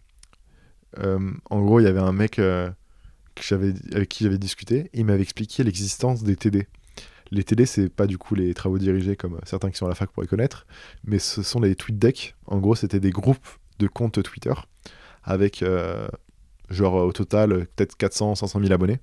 S1: en gros, il y avait un mec avec qui j'avais discuté, et il m'avait expliqué l'existence des TD. Les TD, c'est pas du coup les travaux dirigés comme certains qui sont à la fac pourraient connaître, mais ce sont les TweetDeck. En gros, c'était des groupes de comptes Twitter avec, genre, au total, peut-être 400, 500 000 abonnés.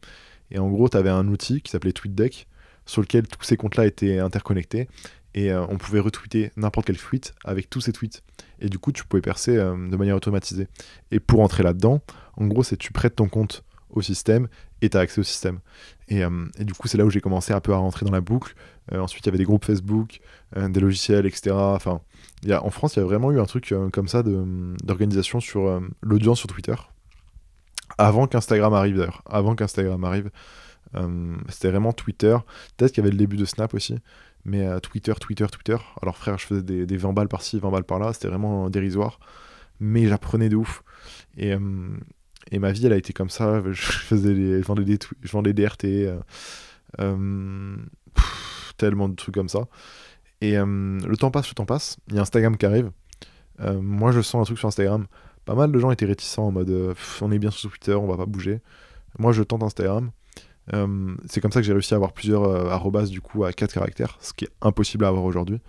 S1: Et en gros, tu avais un outil qui s'appelait TweetDeck, sur lequel tous ces comptes-là étaient interconnectés, et on pouvait retweeter n'importe quel tweet avec tous ces tweets. Et du coup, tu pouvais percer de manière automatisée. Et pour entrer là-dedans, en gros, c'est tu prêtes ton compte au système et tu as accès au système. Et du coup, c'est là où j'ai commencé un peu à rentrer dans la boucle. Ensuite, il y avait des groupes Facebook, des logiciels, etc. Enfin, en France, il y a vraiment eu un truc comme ça d'organisation sur l'audience sur Twitter. Avant qu'Instagram arrive, d'ailleurs. Avant qu'Instagram arrive, c'était vraiment Twitter. Peut-être qu'il y avait le début de Snap aussi. Mais Twitter. Alors frère, je faisais des 20 balles par-ci, 20 balles par-là. C'était vraiment dérisoire. Mais j'apprenais de ouf. Et ma vie, elle a été comme ça. Je vendais des RT, tellement de trucs comme ça. Et le temps passe. Il y a Instagram qui arrive. Moi, je sens un truc sur Instagram. Pas mal de gens étaient réticents en mode on est bien sur Twitter, on va pas bouger. Moi, je tente Instagram. C'est comme ça que j'ai réussi à avoir plusieurs arrobas du coup à 4 caractères, ce qui est impossible à avoir aujourd'hui.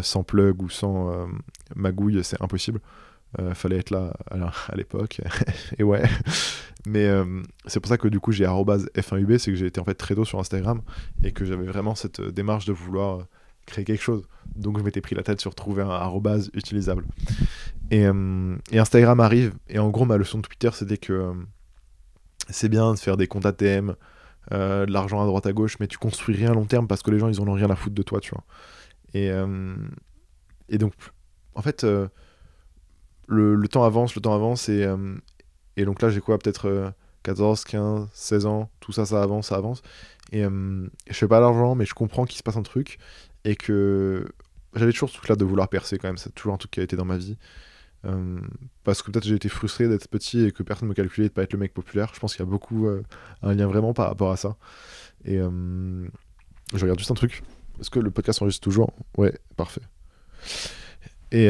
S1: Sans plug ou sans magouille, c'est impossible. Fallait être là à l'époque. Et ouais. Mais c'est pour ça que du coup j'ai @f1ub, c'est que j'ai été en fait très tôt sur Instagram et que j'avais vraiment cette démarche de vouloir créer quelque chose. Donc je m'étais pris la tête sur trouver un arrobase utilisable. Et Instagram arrive, et en gros ma leçon de Twitter c'était que c'est bien de faire des comptes ATM, de l'argent à droite à gauche, mais tu construis rien à long terme parce que les gens ils en ont rien à foutre de toi, tu vois. Et donc en fait le temps avance et donc là j'ai quoi, peut-être 14, 15, 16 ans, tout ça avance. Et je fais pas l'argent, mais je comprends qu'il se passe un truc et que j'avais toujours ce truc là de vouloir percer quand même, c'est toujours un truc qui a été dans ma vie. Parce que peut-être j'ai été frustré d'être petit et que personne me calculait, de pas être le mec populaire. Je pense qu'il y a beaucoup un lien vraiment par rapport à ça. Et je regarde juste un truc. Est-ce que le podcast enregistre toujours? Ouais, parfait. Et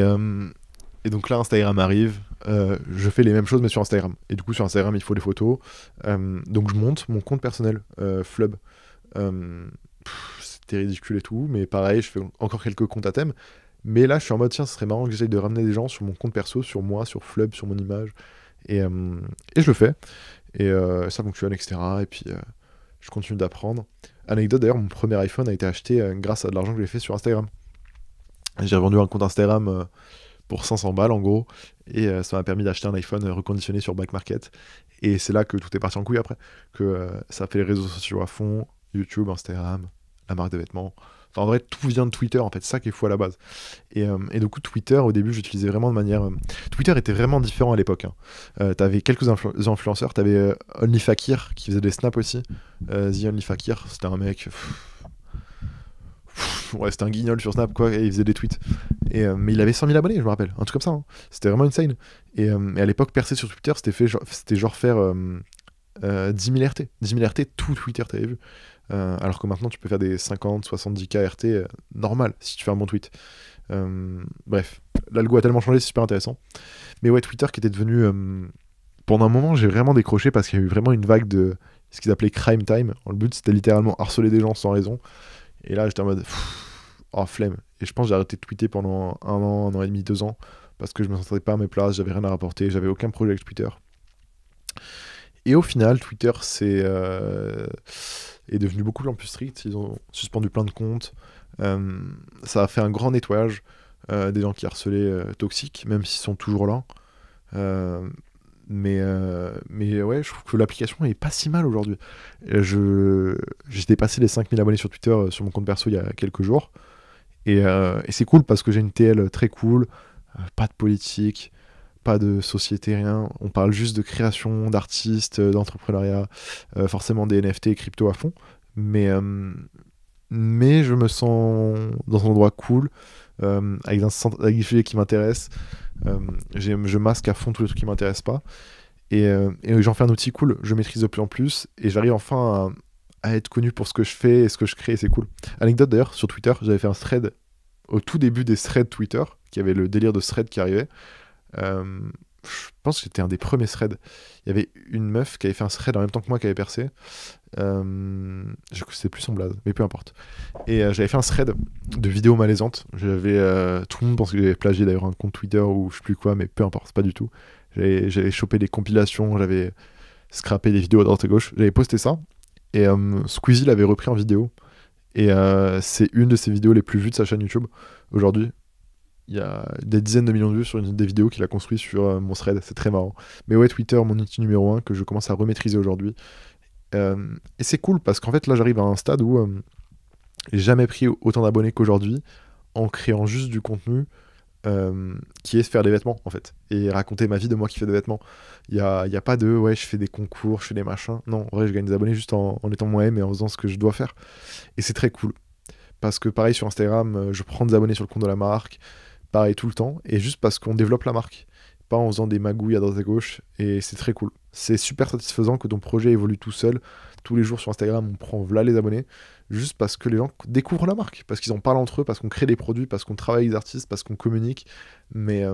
S1: donc là, Instagram arrive, je fais les mêmes choses mais sur Instagram. Et du coup, sur Instagram, il faut des photos. Donc je monte mon compte personnel, Flub. C'était ridicule et tout, mais pareil, je fais encore quelques comptes à thème. Mais là, je suis en mode, tiens, ce serait marrant que j'essaye de ramener des gens sur mon compte perso, sur moi, sur Flub, sur mon image. Et je le fais. Et ça fonctionne, etc. Et puis, je continue d'apprendre. Anecdote, d'ailleurs, mon premier iPhone a été acheté grâce à de l'argent que j'ai fait sur Instagram. J'ai revendu un compte Instagram pour 500 balles, en gros. Et ça m'a permis d'acheter un iPhone reconditionné sur Back Market. Et c'est là que tout est parti en couille après. Que ça fait les réseaux sociaux à fond. YouTube, Instagram, la marque de vêtements. Enfin, en vrai, tout vient de Twitter, en fait, c'est ça qui est fou à la base. Et du coup, Twitter, au début, j'utilisais vraiment de manière... Twitter était vraiment différent à l'époque. T'avais quelques influenceurs, t'avais OnlyFakir, qui faisait des snaps aussi. The OnlyFakir, c'était un mec... ouais, c'était un guignol sur Snap, quoi, et il faisait des tweets. Mais il avait 100 000 abonnés, je me rappelle, un truc comme ça, hein. C'était vraiment insane. Et à l'époque, percer sur Twitter, c'était genre faire 10 000 RT. 10 000 RT, tout Twitter, t'avais vu. Alors que maintenant, tu peux faire des 50, 70K RT normal si tu fais un bon tweet. Bref, l'algo a tellement changé, c'est super intéressant. Mais ouais, Twitter qui était devenu. Pendant un moment, j'ai vraiment décroché parce qu'il y a eu vraiment une vague de ce qu'ils appelaient crime time. Le but, c'était littéralement harceler des gens sans raison. Et là, j'étais en mode. Oh, flemme. Et je pense que j'ai arrêté de tweeter pendant 1 an et demi, 2 ans. Parce que je me sentais pas à mes places, j'avais rien à rapporter, j'avais aucun projet avec Twitter. Et au final, Twitter est devenu beaucoup plus strict. Ils ont suspendu plein de comptes. Ça a fait un grand nettoyage des gens qui harcelaient toxiques, même s'ils sont toujours là. Mais ouais, je trouve que l'application est pas si mal aujourd'hui. J'ai dépassé les 5000 abonnés sur Twitter sur mon compte perso il y a quelques jours. Et c'est cool parce que j'ai une TL très cool, pas de politique, pas de société, rien. On parle juste de création, d'artistes, d'entrepreneuriat, forcément des NFT et crypto à fond. Mais, euh, mais je me sens dans un endroit cool, avec des sujets qui m'intéressent. Je masque à fond tous les trucs qui m'intéressent pas. Et j'en fais un outil cool, je maîtrise de plus en plus, et j'arrive enfin à être connu pour ce que je fais et ce que je crée, et c'est cool. Anecdote d'ailleurs, sur Twitter, j'avais fait un thread au tout début des threads Twitter, qui avait le délire de thread qui arrivait. Euh, je pense que c'était un des premiers threads. Il y avait une meuf qui avait fait un thread en même temps que moi qui avait percé. Je sais plus son blaze, mais peu importe. Et j'avais fait un thread de vidéos malaisantes. Tout le monde pense que j'avais plagié d'ailleurs un compte Twitter ou je sais plus quoi, mais peu importe, c'est pas du tout. J'avais chopé des compilations, j'avais scrappé des vidéos à droite à gauche. J'avais posté ça. Et Squeezie l'avait repris en vidéo. Et c'est une de ses vidéos les plus vues de sa chaîne YouTube aujourd'hui. Il y a des dizaines de millions de vues sur des vidéos qu'il a construites sur mon thread. C'est très marrant. Mais ouais, Twitter, mon outil numéro 1 que je commence à remaîtriser aujourd'hui. Et c'est cool parce qu'en fait, là, j'arrive à un stade où j'ai jamais pris autant d'abonnés qu'aujourd'hui en créant juste du contenu qui est se faire des vêtements, en fait. Et raconter ma vie de moi qui fais des vêtements. Il y a pas de ouais, je fais des concours, je fais des machins. Non, en vrai, je gagne des abonnés juste en étant moi-même et en faisant ce que je dois faire. Et c'est très cool. Parce que pareil sur Instagram, je prends des abonnés sur le compte de la marque, pareil tout le temps, et juste parce qu'on développe la marque, pas en faisant des magouilles à droite à gauche, et c'est très cool. C'est super satisfaisant que ton projet évolue tout seul. Tous les jours sur Instagram, on prend v'là les abonnés, juste parce que les gens découvrent la marque, parce qu'ils en parlent entre eux, parce qu'on crée des produits, parce qu'on travaille avec des artistes, parce qu'on communique, mais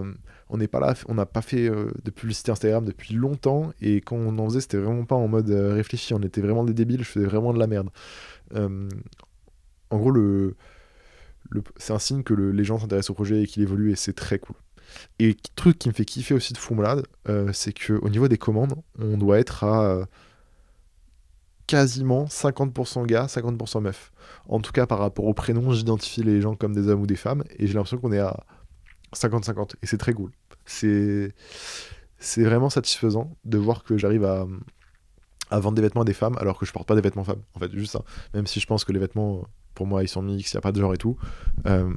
S1: on n'est pas là, on n'a pas fait de publicité Instagram depuis longtemps, et quand on en faisait, c'était vraiment pas en mode réfléchi, on était vraiment des débiles, je faisais vraiment de la merde. Euh, En gros, c'est un signe que les gens s'intéressent au projet et qu'il évolue et c'est très cool. Et truc qui me fait kiffer aussi de fou malade, c'est qu'au niveau des commandes, on doit être à quasiment 50% gars, 50% meufs. En tout cas, par rapport au prénom, j'identifie les gens comme des hommes ou des femmes et j'ai l'impression qu'on est à 50-50 et c'est très cool. C'est c'est vraiment satisfaisant de voir que j'arrive à vendre des vêtements à des femmes alors que je porte pas des vêtements femmes. En fait, juste ça. Même si je pense que les vêtements, pour moi, ils sont mix, il n'y a pas de genre et tout.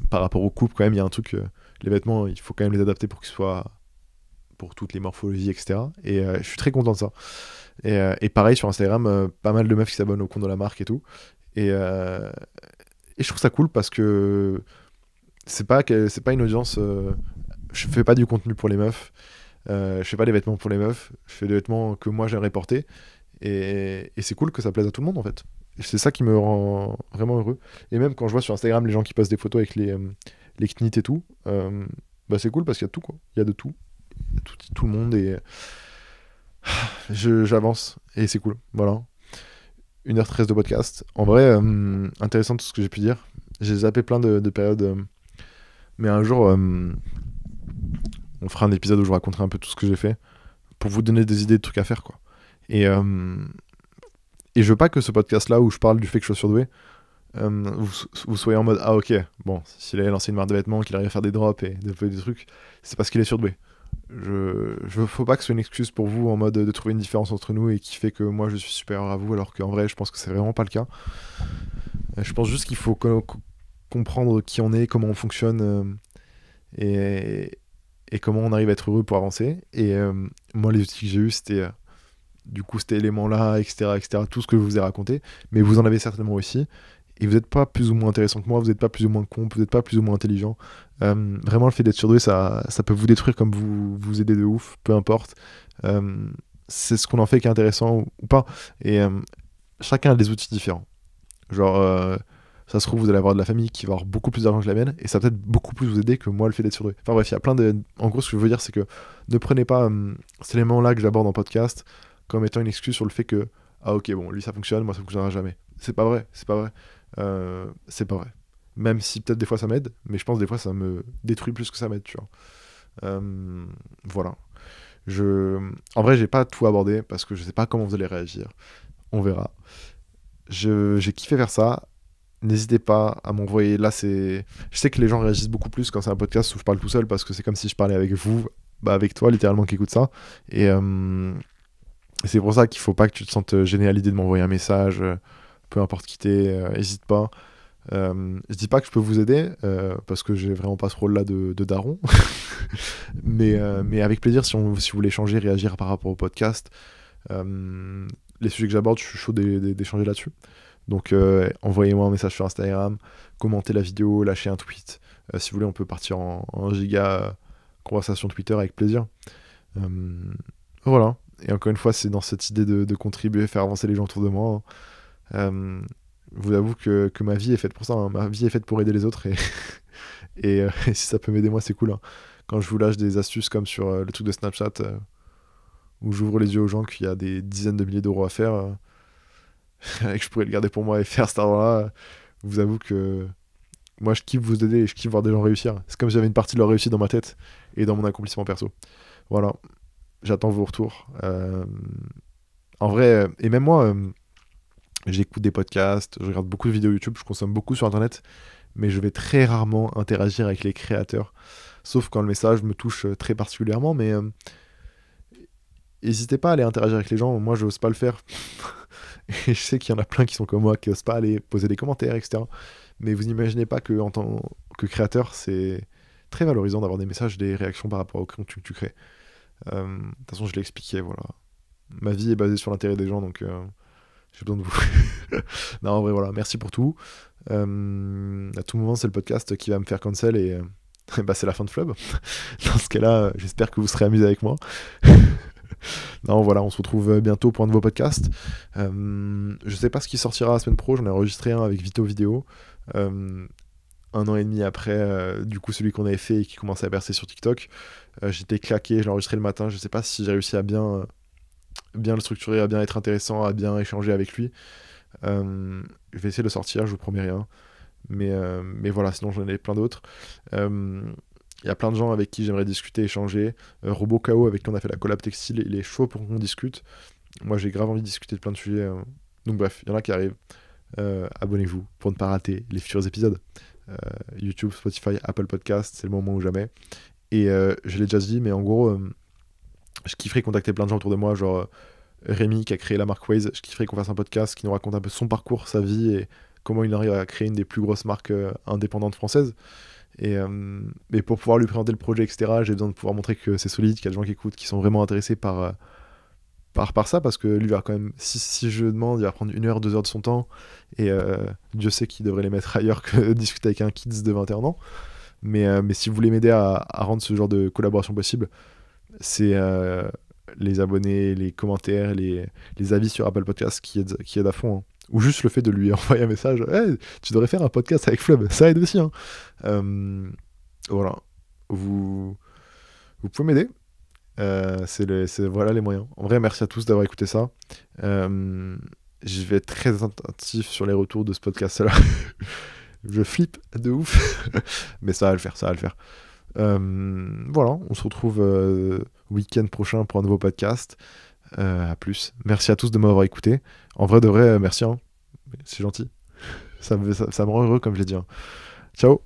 S1: Par rapport aux couples, quand même, il y a un truc. Les vêtements, il faut quand même les adapter pour qu'ils soient pour toutes les morphologies, etc. Et je suis très content de ça. Et pareil sur Instagram, pas mal de meufs qui s'abonnent au compte de la marque et tout. Et, euh, et je trouve ça cool parce que c'est pas une audience. Je fais pas du contenu pour les meufs. Je fais pas des vêtements pour les meufs. Je fais des vêtements que moi j'aimerais porter. Et c'est cool que ça plaise à tout le monde en fait. Et c'est ça qui me rend vraiment heureux. Et même quand je vois sur Instagram les gens qui postent des photos avec les knits et tout, bah c'est cool parce qu'il y a tout quoi. Il y a de tout. Il y a tout le monde et j'avance et c'est cool. Voilà. 1h13 de podcast. En vrai, intéressant tout ce que j'ai pu dire. J'ai zappé plein de périodes. Mais un jour, on fera un épisode où je raconterai un peu tout ce que j'ai fait pour vous donner des idées de trucs à faire quoi. Et je veux pas que ce podcast-là où je parle du fait que je suis surdoué, vous soyez en mode ah ok, bon, s'il a lancé une marque de vêtements, qu'il arrive à faire des drops et développer des trucs, c'est parce qu'il est surdoué. Faut pas que ce soit une excuse pour vous en mode de trouver une différence entre nous et qui fait que moi je suis supérieur à vous alors qu'en vrai je pense que c'est vraiment pas le cas. Je pense juste qu'il faut comprendre qui on est, comment on fonctionne et comment on arrive à être heureux pour avancer. Et moi les outils que j'ai eu c'était du coup cet élément là, etc., etc., tout ce que je vous ai raconté, mais vous en avez certainement aussi. Et vous n'êtes pas plus ou moins intéressant que moi, vous n'êtes pas plus ou moins con, vous n'êtes pas plus ou moins intelligent. Vraiment, le fait d'être surdoué, ça peut vous détruire comme vous aider de ouf, peu importe. C'est ce qu'on en fait qui est intéressant ou pas. Et chacun a des outils différents. Genre, ça se trouve, vous allez avoir de la famille qui va avoir beaucoup plus d'argent que la mienne, et ça va peut-être beaucoup plus vous aider que moi, le fait d'être surdoué. Enfin bref, il y a plein de... En gros, ce que je veux dire, c'est que ne prenez pas cet élément-là que j'aborde en podcast comme étant une excuse sur le fait que, ah ok, bon, lui ça fonctionne, moi ça fonctionnera jamais. C'est pas vrai, c'est pas vrai. C'est pas vrai. Même si peut-être des fois ça m'aide, mais je pense des fois ça me détruit plus que ça m'aide, tu vois. Voilà. En vrai, j'ai pas tout abordé parce que je sais pas comment vous allez réagir. On verra. J'ai kiffé faire ça. N'hésitez pas à m'envoyer. Là, je sais que les gens réagissent beaucoup plus quand c'est un podcast où je parle tout seul parce que c'est comme si je parlais avec vous, bah avec toi littéralement qui écoute ça. Et c'est pour ça qu'il faut pas que tu te sentes gêné à l'idée de m'envoyer un message, peu importe qui t'es, hésite pas. Je dis pas que je peux vous aider parce que j'ai vraiment pas ce rôle-là de daron, mais avec plaisir si vous voulez échanger, réagir par rapport au podcast. Les sujets que j'aborde, je suis chaud d'échanger là-dessus. Donc envoyez-moi un message sur Instagram, commentez la vidéo, lâchez un tweet. Si vous voulez, on peut partir en giga conversation Twitter avec plaisir. Voilà. Et encore une fois, c'est dans cette idée de contribuer, faire avancer les gens autour de moi. Je vous avoue que ma vie est faite pour ça. Hein. Ma vie est faite pour aider les autres. Et si ça peut m'aider moi, c'est cool. Hein. Quand je vous lâche des astuces comme sur le truc de Snapchat, où j'ouvre les yeux aux gens qu'il y a des dizaines de milliers d'euros à faire, et que je pourrais le garder pour moi et faire cet argent-là, vous avoue que moi je kiffe vous aider et je kiffe voir des gens réussir. C'est comme si j'avais une partie de leur réussite dans ma tête et dans mon accomplissement perso. Voilà, j'attends vos retours. En vrai, et même moi, j'écoute des podcasts, je regarde beaucoup de vidéos YouTube, je consomme beaucoup sur Internet, mais je vais très rarement interagir avec les créateurs, sauf quand le message me touche très particulièrement, mais n'hésitez pas à aller interagir avec les gens, moi je n'ose pas le faire. Et je sais qu'il y en a plein qui sont comme moi, qui n'osent pas aller poser des commentaires, etc. Mais vous n'imaginez pas qu'en tant que créateur, c'est très valorisant d'avoir des messages, des réactions par rapport au contenu que tu crées. De toute façon, je l'ai expliqué, voilà. Ma vie est basée sur l'intérêt des gens, donc j'ai besoin de vous. Non, en vrai, voilà, merci pour tout. À tout moment, c'est le podcast qui va me faire cancel et bah, c'est la fin de Flub. Dans ce cas-là, j'espère que vous serez amusés avec moi. Non, voilà, on se retrouve bientôt pour un nouveau podcast. Je sais pas ce qui sortira la semaine pro, j'en ai enregistré un avec Vito Vidéo. 1 an et demi après, du coup, celui qu'on avait fait et qui commençait à percer sur TikTok. J'étais claqué, je l'ai enregistré le matin. Je sais pas si j'ai réussi à bien le structurer, à bien être intéressant, à bien échanger avec lui. Je vais essayer de le sortir, je vous promets rien. Mais voilà, sinon j'en ai plein d'autres. Il y a plein de gens avec qui j'aimerais discuter, échanger. Robot KO, avec qui on a fait la collab textile, il est chaud pour qu'on discute. Moi, j'ai grave envie de discuter de plein de sujets. Donc bref, il y en a qui arrivent. Abonnez-vous pour ne pas rater les futurs épisodes. YouTube, Spotify, Apple Podcast, c'est le moment ou jamais. Et je l'ai déjà dit, mais en gros, je kifferais contacter plein de gens autour de moi, genre Rémi qui a créé la marque Waze. Je kifferais qu'on fasse un podcast qui nous raconte un peu son parcours, sa vie et comment il arrive à créer une des plus grosses marques indépendantes françaises. Et pour pouvoir lui présenter le projet, etc., j'ai besoin de pouvoir montrer que c'est solide, qu'il y a des gens qui écoutent, qui sont vraiment intéressés par ça, parce que lui va quand même, si je demande, il va prendre 1 heure, 2 heures de son temps, et Dieu sait qu'il devrait les mettre ailleurs que discuter avec un kids de 21 ans. Mais si vous voulez m'aider à rendre ce genre de collaboration possible, c'est les abonnés, les commentaires, les avis sur Apple Podcast qui aident à fond. Hein. Ou juste le fait de lui envoyer un message, hey, tu devrais faire un podcast avec Flub, ça aide aussi. Hein. Voilà, vous pouvez m'aider. Voilà les moyens. En vrai, merci à tous d'avoir écouté ça. Je vais être très attentif sur les retours de ce podcast-là. Je flippe de ouf, mais ça va le faire, ça va le faire. Voilà, on se retrouve week-end prochain pour un nouveau podcast. À plus. Merci à tous de m'avoir écouté. En vrai, de vrai, merci. Hein. C'est gentil. Ça me rend heureux, comme je l'ai dit. Hein. Ciao.